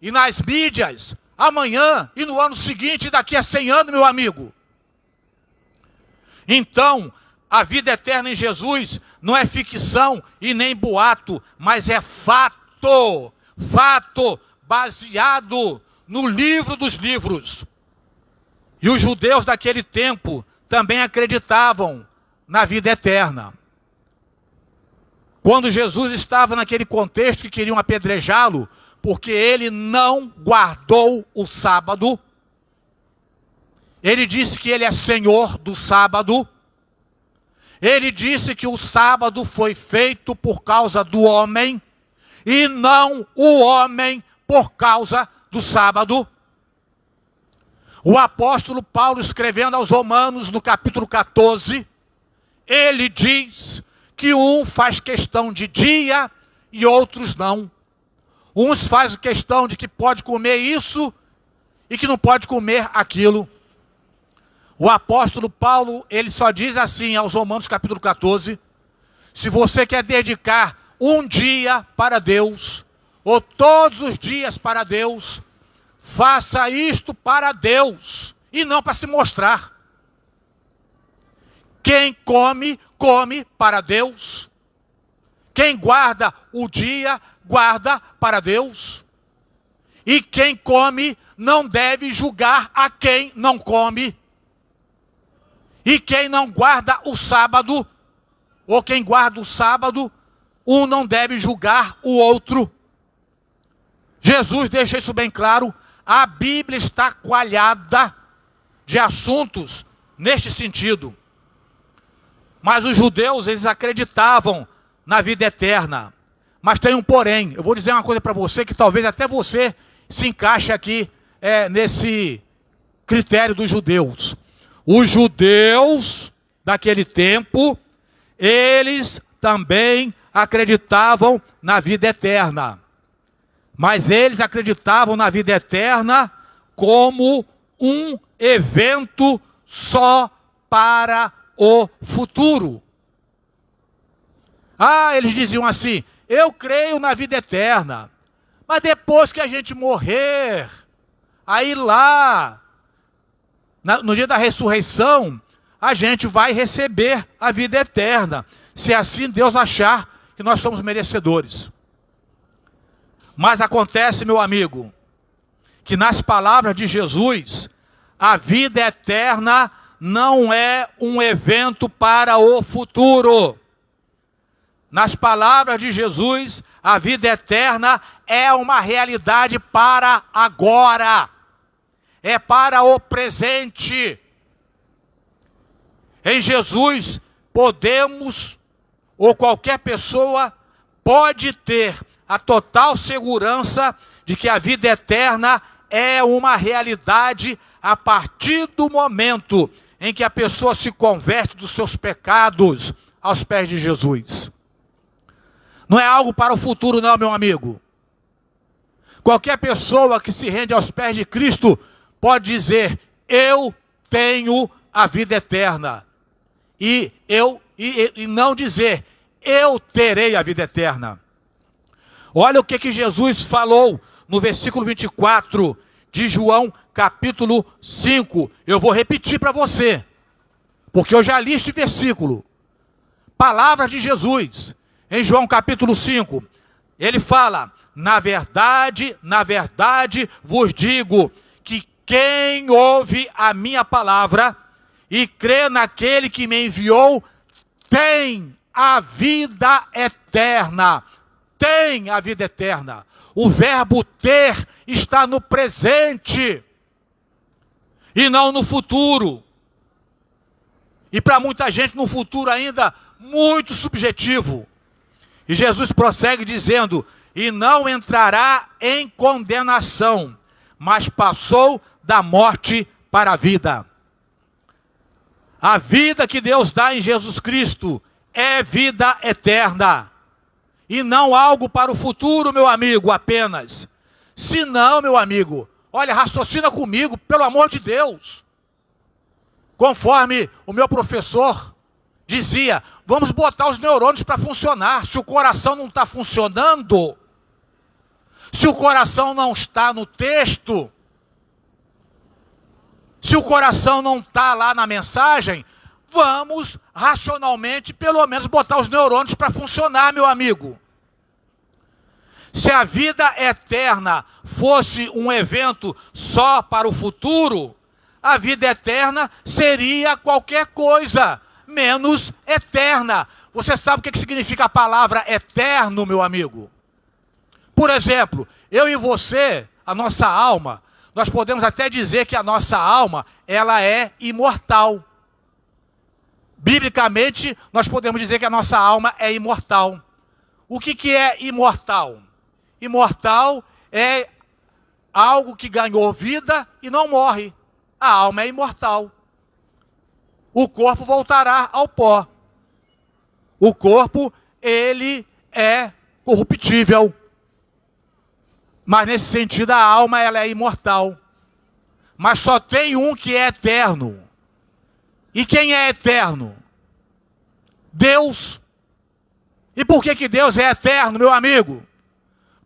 e nas mídias amanhã e no ano seguinte, daqui a 100 anos, meu amigo. Então, a vida eterna em Jesus não é ficção e nem boato, mas é fato. Fato baseado no livro dos livros. E os judeus daquele tempo também acreditavam na vida eterna. Quando Jesus estava naquele contexto que queriam apedrejá-lo, porque ele não guardou o sábado, ele disse que ele é Senhor do sábado, ele disse que o sábado foi feito por causa do homem, e não o homem por causa do sábado. O apóstolo Paulo, escrevendo aos Romanos, no capítulo 14, ele diz que um faz questão de dia e outros não. Uns fazem questão de que pode comer isso e que não pode comer aquilo. O apóstolo Paulo, ele só diz assim aos Romanos capítulo 14, se você quer dedicar um dia para Deus, ou todos os dias para Deus, faça isto para Deus, e não para se mostrar. Quem come, come para Deus. Quem guarda o dia, guarda para Deus. E quem come, não deve julgar a quem não come. E quem não guarda o sábado, ou quem guarda o sábado, um não deve julgar o outro. Jesus deixa isso bem claro. A Bíblia está coalhada de assuntos neste sentido. Mas os judeus, eles acreditavam na vida eterna. Mas tem um porém. Eu vou dizer uma coisa para você, que talvez até você se encaixe aqui nesse critério dos judeus. Os judeus daquele tempo, eles também acreditavam na vida eterna. Mas eles acreditavam na vida eterna como um evento só para o futuro. Eles diziam assim: eu creio na vida eterna, mas depois que a gente morrer, aí lá, no dia da ressurreição, a gente vai receber a vida eterna, se assim Deus achar que nós somos merecedores. Mas acontece, meu amigo, que nas palavras de Jesus, a vida eterna não é um evento para o futuro. Nas palavras de Jesus, a vida eterna é uma realidade para agora. É para o presente. Em Jesus, podemos, ou qualquer pessoa pode ter a total segurança de que a vida eterna é uma realidade a partir do momento em que a pessoa se converte dos seus pecados aos pés de Jesus. Não é algo para o futuro não, meu amigo. Qualquer pessoa que se rende aos pés de Cristo pode dizer: eu tenho a vida eterna. E não dizer: eu terei a vida eterna. Olha o que Jesus falou no versículo 24 de João, capítulo 5. Eu vou repetir para você, porque eu já li este versículo. Palavras de Jesus, em João capítulo 5. Ele fala: na verdade vos digo, que quem ouve a minha palavra e crê naquele que me enviou, tem a vida eterna. Tem a vida eterna. O verbo ter está no presente e não no futuro. E para muita gente no futuro ainda muito subjetivo. E Jesus prossegue dizendo: e não entrará em condenação, mas passou da morte para a vida. A vida que Deus dá em Jesus Cristo é vida eterna. E não algo para o futuro, meu amigo, apenas. Se não, meu amigo, olha, raciocina comigo, pelo amor de Deus. Conforme o meu professor dizia, vamos botar os neurônios para funcionar. Se o coração não está funcionando, se o coração não está no texto, se o coração não está lá na mensagem, vamos racionalmente, pelo menos, botar os neurônios para funcionar, meu amigo. Se a vida eterna fosse um evento só para o futuro, a vida eterna seria qualquer coisa, menos eterna. Você sabe o que significa a palavra eterno, meu amigo? Por exemplo, eu e você, a nossa alma, nós podemos até dizer que a nossa alma, ela é imortal. Biblicamente, nós podemos dizer que a nossa alma é imortal. O que é imortal? Imortal é algo que ganhou vida e não morre. A alma é imortal. O corpo voltará ao pó. O corpo, ele é corruptível. Mas nesse sentido, a alma, ela é imortal. Mas só tem um que é eterno. E quem é eterno? Deus. E por que Deus é eterno, meu amigo?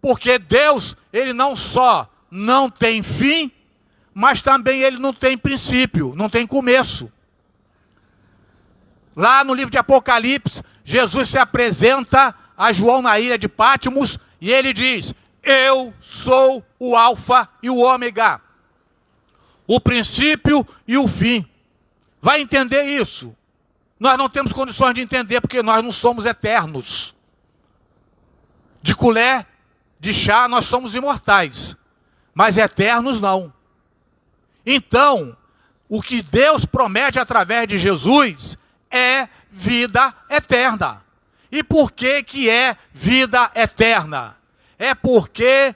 Porque Deus, ele não só não tem fim, mas também ele não tem princípio, não tem começo. Lá no livro de Apocalipse, Jesus se apresenta a João na ilha de Pátimos e ele diz: eu sou o alfa e o ômega, o princípio e o fim. Vai entender isso? Nós não temos condições de entender porque nós não somos eternos. De colher, de chá, nós somos imortais, mas eternos não. Então, o que Deus promete através de Jesus é vida eterna. E por que é vida eterna? É porque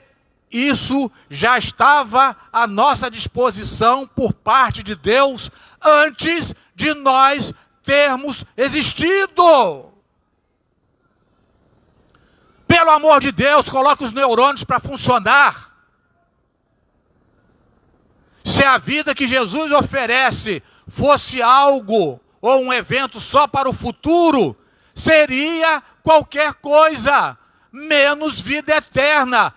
isso já estava à nossa disposição por parte de Deus antes de nós termos existido. Pelo amor de Deus, coloque os neurônios para funcionar. Se a vida que Jesus oferece fosse algo ou um evento só para o futuro, seria qualquer coisa, menos vida eterna.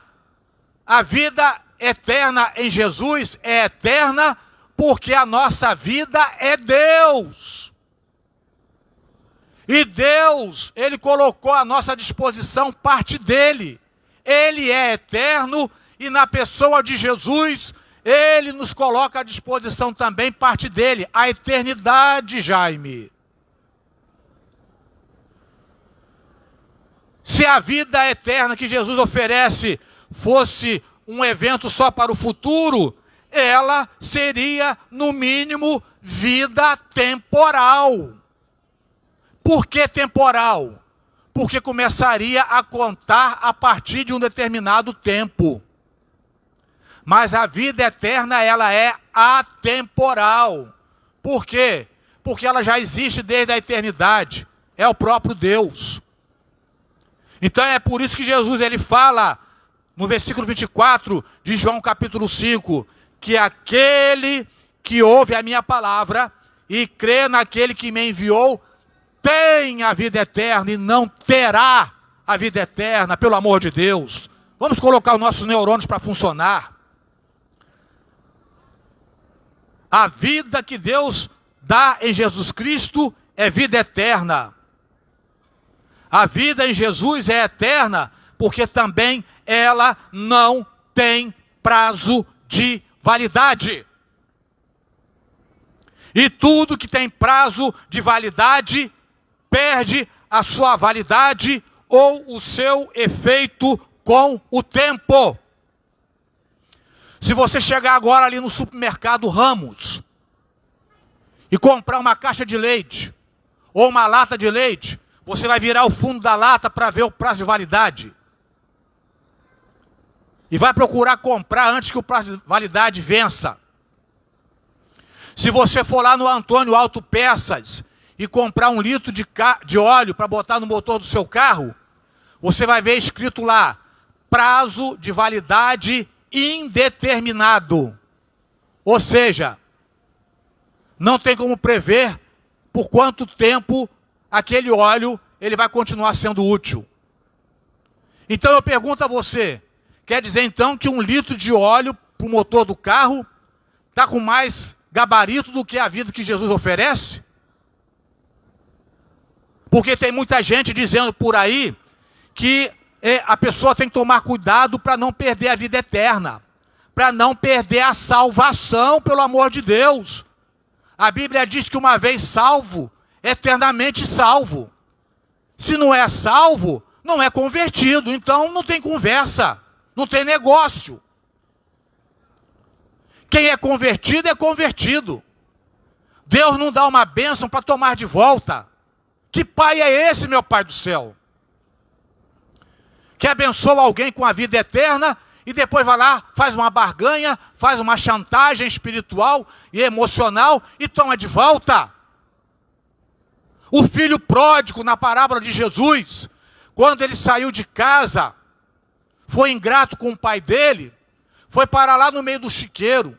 A vida eterna em Jesus é eterna porque a nossa vida é Deus. E Deus, Ele colocou à nossa disposição parte dEle. Ele é eterno e na pessoa de Jesus, Ele nos coloca à disposição também parte dEle. A eternidade, Jaime. Se a vida eterna que Jesus oferece fosse um evento só para o futuro, ela seria, no mínimo, vida temporal. Por que temporal? Porque começaria a contar a partir de um determinado tempo. Mas a vida eterna, ela é atemporal. Por quê? Porque ela já existe desde a eternidade. É o próprio Deus. Então é por isso que Jesus ele fala no versículo 24 de João capítulo 5, que aquele que ouve a minha palavra e crê naquele que me enviou, tem a vida eterna e não terá a vida eterna, pelo amor de Deus. Vamos colocar os nossos neurônios para funcionar. A vida que Deus dá em Jesus Cristo é vida eterna. A vida em Jesus é eterna, porque também ela não tem prazo de validade. E tudo que tem prazo de validade perde a sua validade ou o seu efeito com o tempo. Se você chegar agora ali no supermercado Ramos e comprar uma caixa de leite ou uma lata de leite, você vai virar o fundo da lata para ver o prazo de validade. E vai procurar comprar antes que o prazo de validade vença. Se você for lá no Antônio Autopeças e comprar 1 litro de óleo para botar no motor do seu carro, você vai ver escrito lá, prazo de validade indeterminado. Ou seja, não tem como prever por quanto tempo aquele óleo ele vai continuar sendo útil. Então eu pergunto a você, quer dizer então que 1 litro de óleo para o motor do carro está com mais gabarito do que a vida que Jesus oferece? Porque tem muita gente dizendo por aí que a pessoa tem que tomar cuidado para não perder a vida eterna, para não perder a salvação, pelo amor de Deus. A Bíblia diz que uma vez salvo, eternamente salvo. Se não é salvo, não é convertido, então não tem conversa, não tem negócio. Quem é convertido é convertido. Deus não dá uma bênção para tomar de volta. Que pai é esse, meu Pai do céu? Que abençoa alguém com a vida eterna e depois vai lá, faz uma barganha, faz uma chantagem espiritual e emocional e toma de volta. O filho pródigo, na parábola de Jesus, quando ele saiu de casa, foi ingrato com o pai dele, foi parar lá no meio do chiqueiro.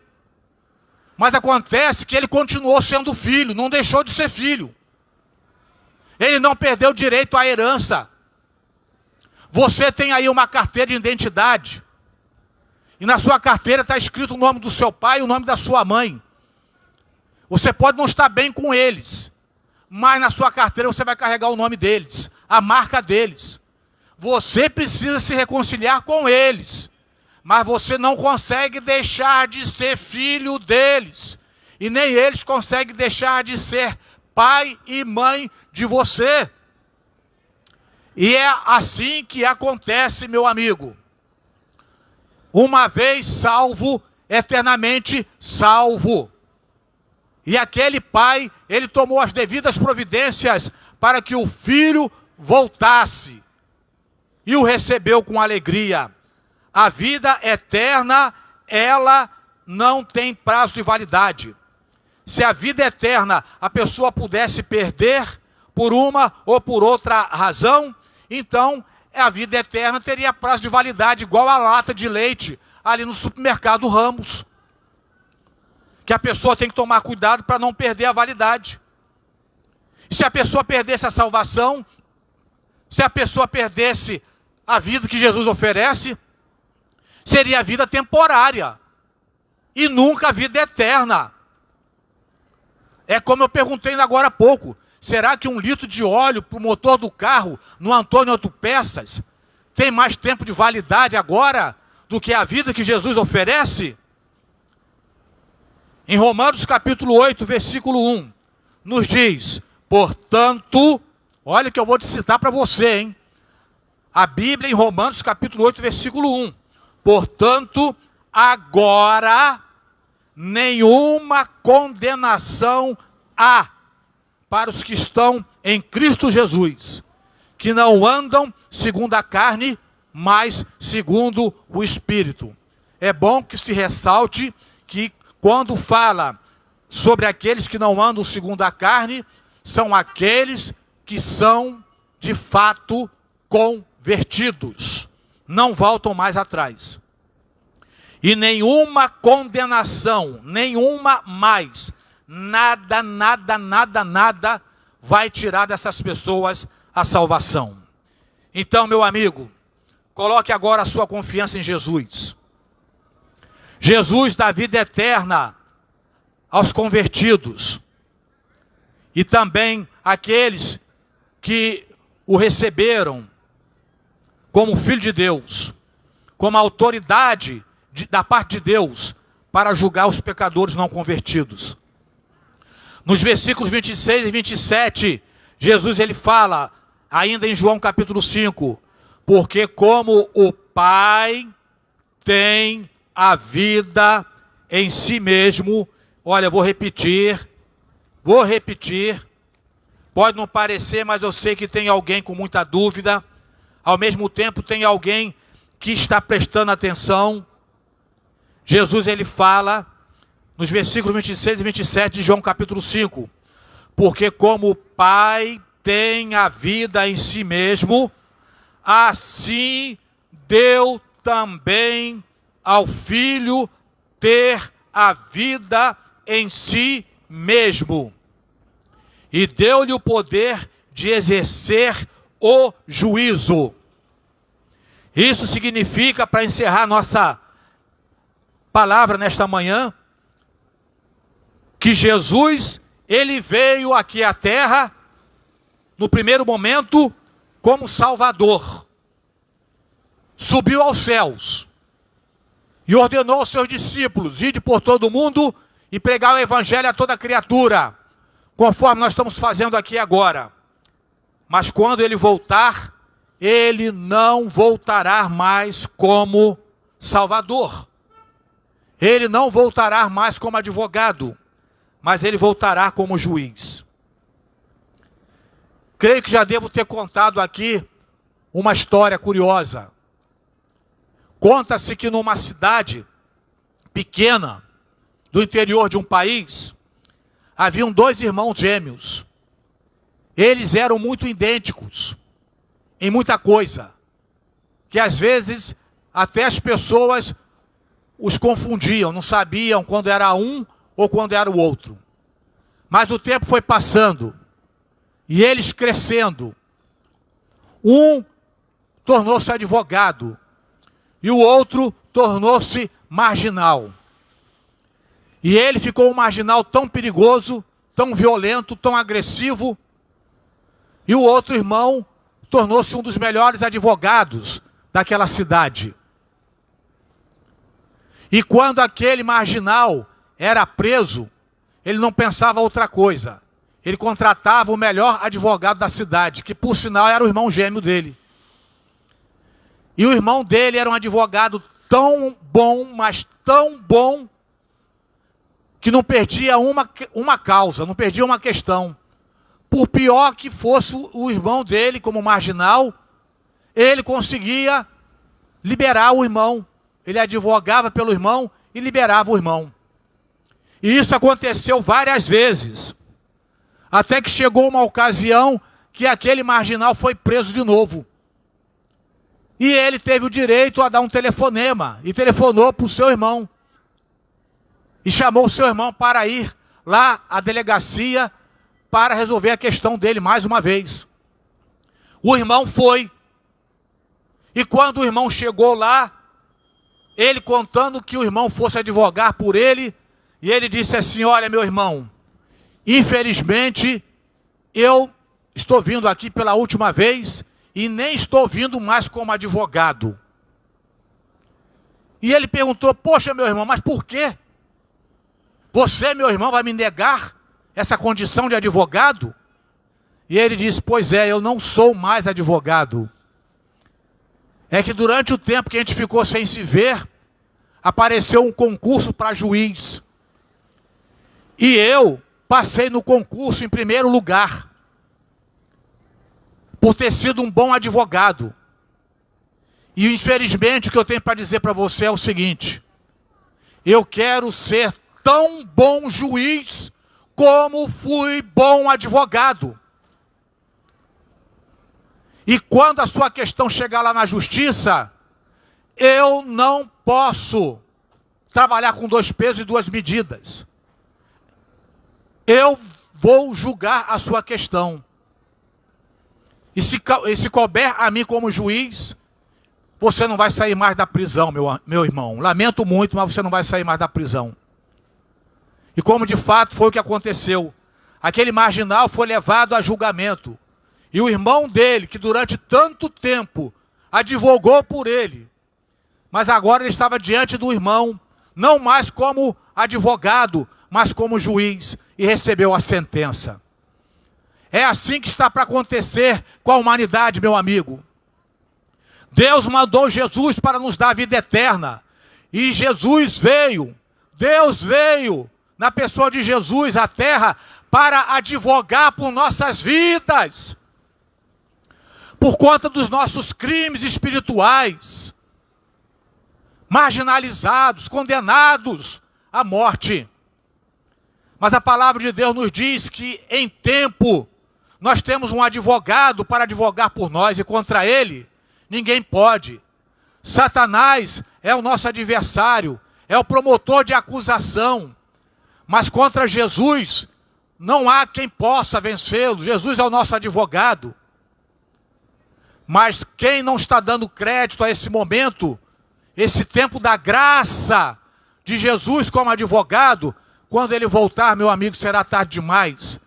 Mas acontece que ele continuou sendo filho, não deixou de ser filho. Ele não perdeu direito à herança. Você tem aí uma carteira de identidade. E na sua carteira está escrito o nome do seu pai e o nome da sua mãe. Você pode não estar bem com eles, mas na sua carteira você vai carregar o nome deles, a marca deles. Você precisa se reconciliar com eles, mas você não consegue deixar de ser filho deles. E nem eles conseguem deixar de ser pai e mãe de você. E é assim que acontece, meu amigo. Uma vez salvo, eternamente salvo. E aquele pai, ele tomou as devidas providências para que o filho voltasse. E o recebeu com alegria. A vida eterna, ela não tem prazo de validade. Se a vida eterna a pessoa pudesse perder por uma ou por outra razão, então a vida eterna teria prazo de validade igual a lata de leite ali no supermercado Ramos. Que a pessoa tem que tomar cuidado para não perder a validade. E se a pessoa perdesse a salvação, se a pessoa perdesse a vida que Jesus oferece, seria a vida temporária e nunca a vida eterna. É como eu perguntei agora há pouco, será que 1 litro de óleo para o motor do carro no Antônio Autopeças tem mais tempo de validade agora do que a vida que Jesus oferece? Em Romanos capítulo 8, versículo 1, nos diz, portanto, olha o que eu vou te citar para você, hein? A Bíblia em Romanos capítulo 8, versículo 1. Portanto, agora nenhuma condenação há para os que estão em Cristo Jesus, que não andam segundo a carne, mas segundo o Espírito. É bom que se ressalte que quando fala sobre aqueles que não andam segundo a carne, são aqueles que são de fato convertidos, não voltam mais atrás. E nenhuma condenação, nenhuma mais, nada vai tirar dessas pessoas a salvação. Então, meu amigo, coloque agora a sua confiança em Jesus. Jesus dá vida eterna aos convertidos e também aqueles que o receberam como Filho de Deus, como autoridade da parte de Deus para julgar os pecadores não convertidos. Nos versículos 26 e 27, Jesus ele fala, ainda em João capítulo 5, porque como o Pai tem a vida em si mesmo, olha, vou repetir, pode não parecer, mas eu sei que tem alguém com muita dúvida, ao mesmo tempo tem alguém que está prestando atenção. Jesus ele fala, nos versículos 26 e 27 de João capítulo 5, porque como o Pai tem a vida em si mesmo, assim deu também ao Filho ter a vida em si mesmo. E deu-lhe o poder de exercer o juízo. Isso significa, para encerrar nossa palavra nesta manhã, que Jesus, ele veio aqui à terra, no primeiro momento, como Salvador. Subiu aos céus e ordenou aos seus discípulos, ide por todo o mundo e pregar o evangelho a toda criatura, conforme nós estamos fazendo aqui agora. Mas quando ele voltar, ele não voltará mais como Salvador. Ele não voltará mais como advogado, mas ele voltará como juiz. Creio que já devo ter contado aqui uma história curiosa. Conta-se que numa cidade pequena, do interior de um país, haviam 2 irmãos gêmeos. Eles eram muito idênticos em muita coisa, que às vezes até as pessoas os confundiam, não sabiam quando era um ou quando era o outro. Mas o tempo foi passando e eles crescendo. Um tornou-se advogado e o outro tornou-se marginal. E ele ficou um marginal tão perigoso, tão violento, tão agressivo, e o outro irmão tornou-se um dos melhores advogados daquela cidade. E quando aquele marginal era preso, ele não pensava outra coisa. Ele contratava o melhor advogado da cidade, que por sinal era o irmão gêmeo dele. E o irmão dele era um advogado tão bom, mas tão bom, que não perdia uma causa, não perdia uma questão. Por pior que fosse o irmão dele como marginal, ele conseguia liberar o irmão. Ele advogava pelo irmão e liberava o irmão. E isso aconteceu várias vezes. Até que chegou uma ocasião que aquele marginal foi preso de novo. E ele teve o direito a dar um telefonema, e telefonou para o seu irmão. E chamou o seu irmão para ir lá à delegacia para resolver a questão dele mais uma vez. O irmão foi. E quando o irmão chegou lá, ele contando que o irmão fosse advogar por ele, e ele disse assim: olha, meu irmão, infelizmente eu estou vindo aqui pela última vez e nem estou vindo mais como advogado. E ele perguntou: poxa, meu irmão, mas por quê? Você, meu irmão, vai me negar essa condição de advogado? E ele disse: pois é, eu não sou mais advogado. É que durante o tempo que a gente ficou sem se ver, apareceu um concurso para juiz. E eu passei no concurso em primeiro lugar, por ter sido um bom advogado. E infelizmente o que eu tenho para dizer para você é o seguinte: eu quero ser tão bom juiz como fui bom advogado. E quando a sua questão chegar lá na justiça, eu não posso trabalhar com 2 pesos e 2 medidas. Eu vou julgar a sua questão. E se couber a mim como juiz, você não vai sair mais da prisão, meu irmão. Lamento muito, mas você não vai sair mais da prisão. E como de fato foi o que aconteceu, aquele marginal foi levado a julgamento. E o irmão dele, que durante tanto tempo advogou por ele, mas agora ele estava diante do irmão, não mais como advogado, mas como juiz, e recebeu a sentença. É assim que está para acontecer com a humanidade, meu amigo. Deus mandou Jesus para nos dar a vida eterna. E Jesus veio, Deus veio, na pessoa de Jesus, à terra, para advogar por nossas vidas. Por conta dos nossos crimes espirituais, marginalizados, condenados à morte. Mas a palavra de Deus nos diz que em tempo nós temos um advogado para advogar por nós, e contra ele ninguém pode. Satanás é o nosso adversário, é o promotor de acusação, mas contra Jesus não há quem possa vencê-lo. Jesus é o nosso advogado. Mas quem não está dando crédito a esse momento, esse tempo da graça de Jesus como advogado, quando ele voltar, meu amigo, será tarde demais.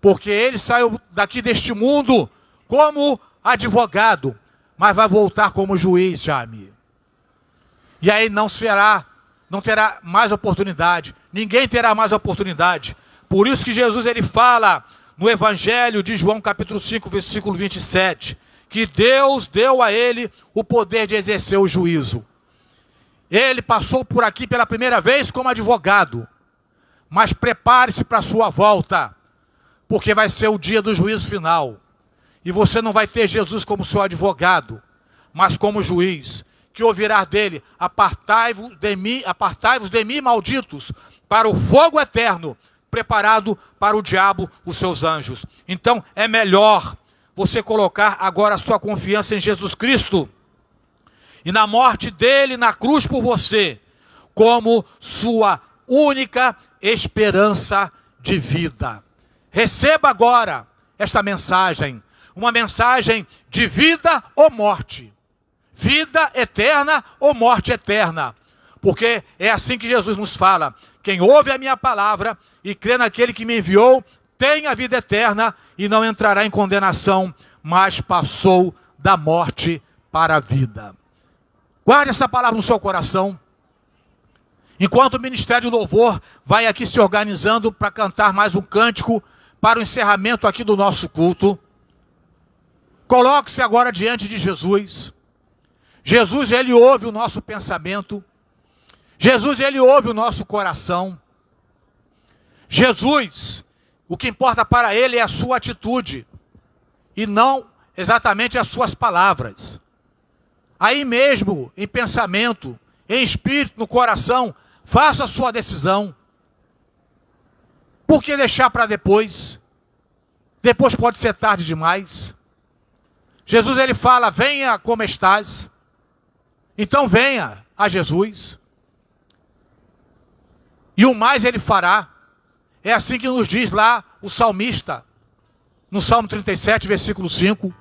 Porque ele saiu daqui deste mundo como advogado, mas vai voltar como juiz, Jaime. E aí não terá mais oportunidade. Ninguém terá mais oportunidade. Por isso que Jesus ele fala no Evangelho de João capítulo 5, versículo 27, que Deus deu a ele o poder de exercer o juízo. Ele passou por aqui pela primeira vez como advogado, mas prepare-se para a sua volta, porque vai ser o dia do juízo final. E você não vai ter Jesus como seu advogado, mas como juiz, que ouvirá dele: apartai-vos de mim, malditos, para o fogo eterno, preparado para o diabo, os seus anjos. Então é melhor você colocar agora a sua confiança em Jesus Cristo, e na morte dele na cruz por você, como sua única esperança de vida. Receba agora esta mensagem, uma mensagem de vida ou morte, vida eterna ou morte eterna, porque é assim que Jesus nos fala: quem ouve a minha palavra e crê naquele que me enviou, tem a vida eterna e não entrará em condenação, mas passou da morte para a vida. Guarde essa palavra no seu coração. Enquanto o Ministério do Louvor vai aqui se organizando para cantar mais um cântico para o encerramento aqui do nosso culto, coloque-se agora diante de Jesus. Jesus, ele ouve o nosso pensamento. Jesus, ele ouve o nosso coração. Jesus, o que importa para ele é a sua atitude, e não exatamente as suas palavras. Aí mesmo, em pensamento, em espírito, no coração, faça a sua decisão. Por que deixar para depois? Depois pode ser tarde demais. Jesus ele fala, venha como estás. Então venha a Jesus. E o mais ele fará. É assim que nos diz lá o salmista, no Salmo 37, versículo 5.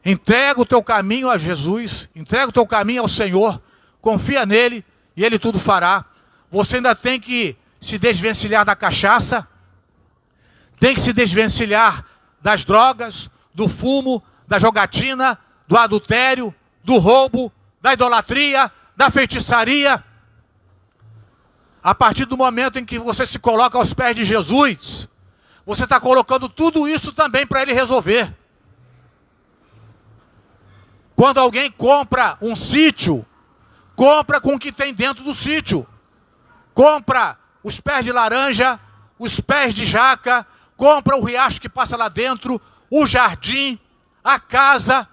Entrega o teu caminho a Jesus, entrega o teu caminho ao Senhor, confia nele e ele tudo fará. Você ainda tem que se desvencilhar da cachaça, tem que se desvencilhar das drogas, do fumo, da jogatina, do adultério, do roubo, da idolatria, da feitiçaria. A partir do momento em que você se coloca aos pés de Jesus, você está colocando tudo isso também para ele resolver. Quando alguém compra um sítio, compra com o que tem dentro do sítio. Compra os pés de laranja, os pés de jaca, compra o riacho que passa lá dentro, o jardim, a casa.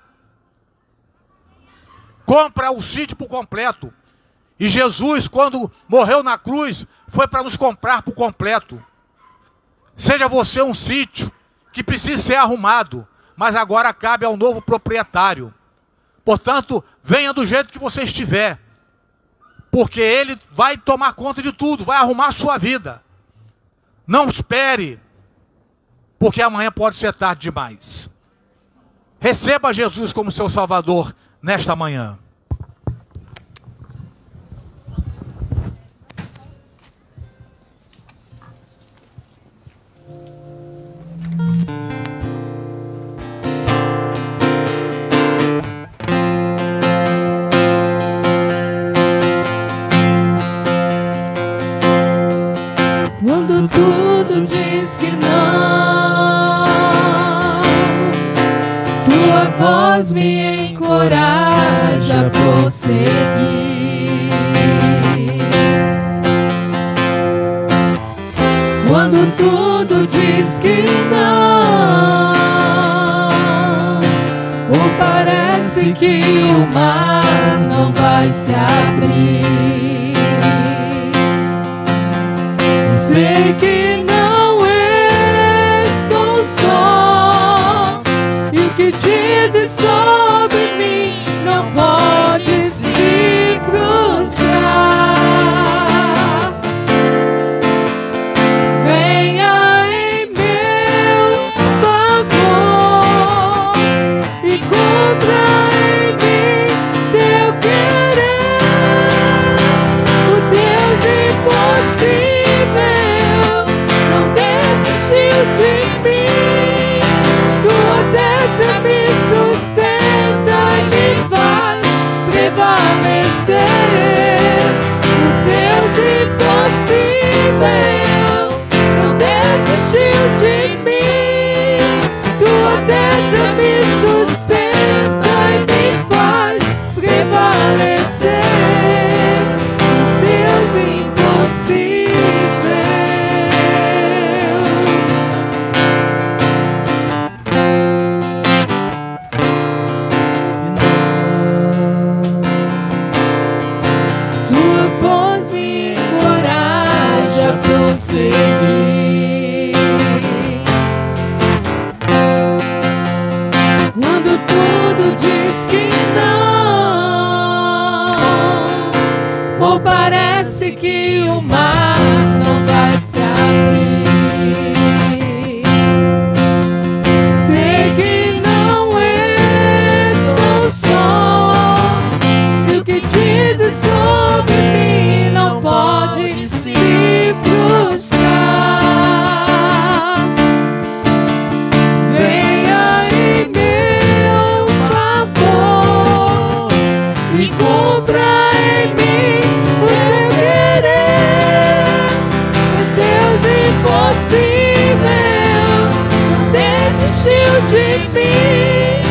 Compra o sítio por completo. E Jesus, quando morreu na cruz, foi para nos comprar por completo. Seja você um sítio que precisa ser arrumado, mas agora cabe ao novo proprietário. Portanto, venha do jeito que você estiver, porque ele vai tomar conta de tudo, vai arrumar a sua vida. Não espere, porque amanhã pode ser tarde demais. Receba Jesus como seu Salvador nesta manhã. Quando tudo diz que não, sua voz me encoraja a prosseguir. Quando tudo diz que não, ou parece que o mar não vai se abrir, sei que não estou só, e o que dizes sobre mim não pode se frustrar. Venha em meu favor e cumpra em mim teu querer, o Deus impossível não desistiu de mim. Tua destra me sustenta e me faz prevalecer. O Deus impossível não desistiu de mim. Tua destra me sustenta e me faz prevalecer. O Deus impossível. Sua voz me encoraja a prosseguir. Quando tudo diz que não, ou parece que o mar não vai se abrir, sei que não estou só, e o que dizes sobre mim não pode se frustrar. Venha em meu favor e cumpra em mim o teu querer. O Deus impossível não desistiu de mim.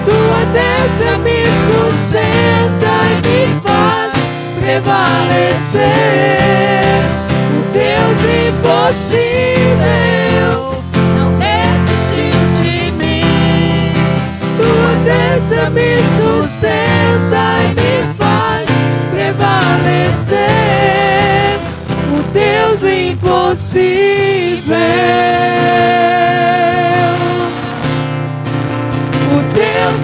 Tua destra me sustenta e me faz prevalecer. O Deus impossível não desistiu de mim. Tua destra me sustenta e me faz prevalecer. O Deus impossível. O Deus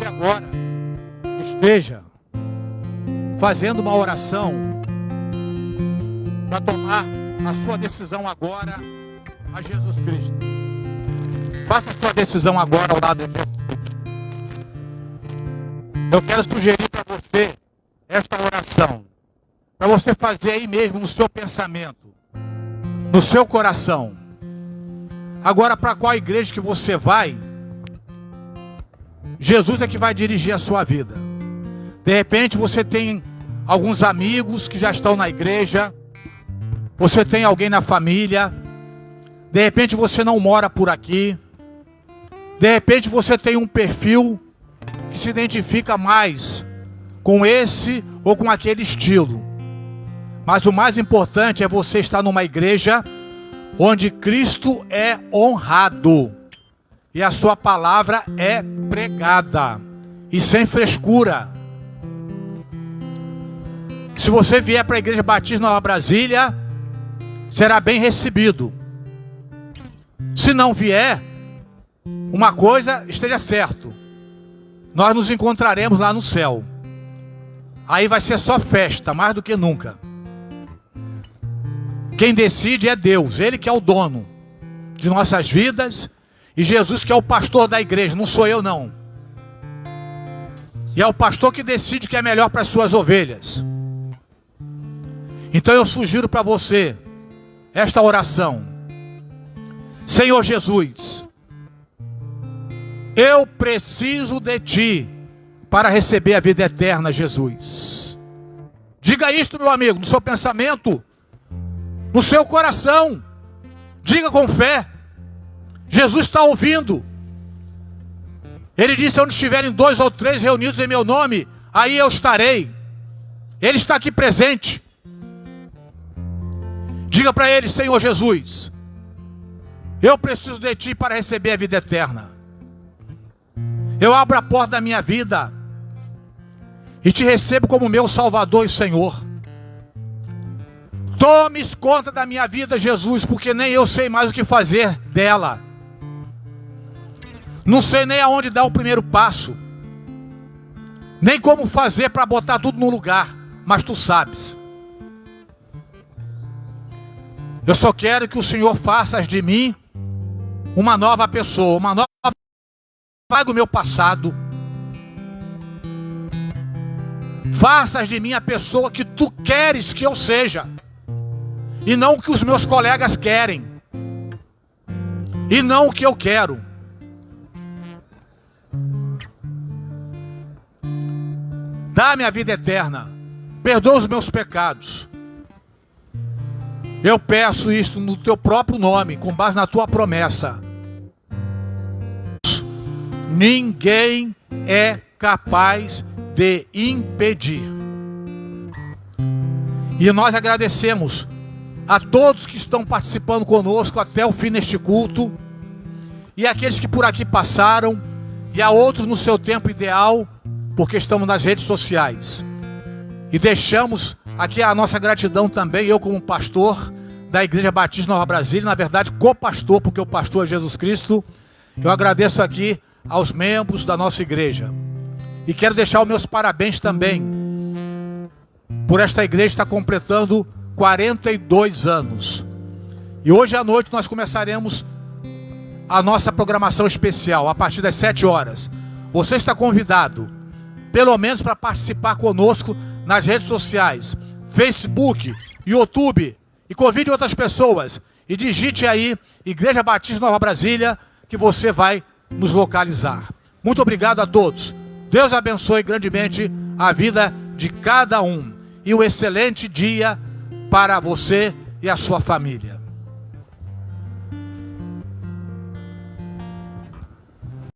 agora esteja fazendo uma oração para tomar a sua decisão agora a Jesus Cristo. Faça a sua decisão agora ao lado de Jesus Cristo. Eu quero sugerir para você esta oração, para você fazer aí mesmo no seu pensamento, no seu coração. Agora, para qual igreja que você vai, Jesus é que vai dirigir a sua vida. De repente você tem alguns amigos que já estão na igreja, você tem alguém na família, de repente você não mora por aqui, de repente você tem um perfil que se identifica mais com esse ou com aquele estilo. Mas o mais importante é você estar numa igreja onde Cristo é honrado e a sua palavra é pregada e sem frescura. Se você vier para a Igreja Batista Nova Brasília, será bem recebido. Se não vier, uma coisa esteja certo: nós nos encontraremos lá no céu. Aí vai ser só festa, mais do que nunca. Quem decide é Deus, Ele que é o dono de nossas vidas, e Jesus que é o pastor da igreja, não sou eu não. E é o pastor que decide o que é melhor para as suas ovelhas. Então eu sugiro para você esta oração: Senhor Jesus, eu preciso de Ti para receber a vida eterna, Jesus. Diga isto, meu amigo, no seu pensamento, no seu coração. Diga com fé. Jesus está ouvindo. Ele disse: onde estiverem 2 ou 3 reunidos em meu nome, aí eu estarei. Ele está aqui presente. Diga para ele: Senhor Jesus, eu preciso de Ti para receber a vida eterna. Eu abro a porta da minha vida e Te recebo como meu Salvador e Senhor. Tomes conta da minha vida, Jesus, porque nem eu sei mais o que fazer dela. Não sei nem aonde dar o primeiro passo, nem como fazer para botar tudo no lugar, mas Tu sabes. Eu só quero que o Senhor faça de mim uma nova pessoa, uma nova do meu passado. Faças de mim a pessoa que Tu queres que eu seja, e não o que os meus colegas querem, e não o que eu quero. Dá-me a vida eterna, perdoa os meus pecados. Eu peço isto no Teu próprio nome, com base na Tua promessa. Ninguém é capaz de impedir. E nós agradecemos a todos que estão participando conosco até o fim deste culto, e aqueles que por aqui passaram, e a outros no seu tempo ideal, porque estamos nas redes sociais. E deixamos aqui a nossa gratidão também, eu como pastor da Igreja Batista Nova Brasília, na verdade co-pastor, porque o pastor é Jesus Cristo. Eu agradeço aqui aos membros da nossa igreja. E quero deixar os meus parabéns também por esta igreja estar completando 42 anos. E hoje à noite nós começaremos a nossa programação especial, a partir das 7 horas. Você está convidado, pelo menos para participar conosco nas redes sociais, Facebook, YouTube, e convide outras pessoas, e digite aí Igreja Batista Nova Brasília, que você vai nos localizar. Muito obrigado a todos. Deus abençoe grandemente a vida de cada um, e um excelente dia para você e a sua família.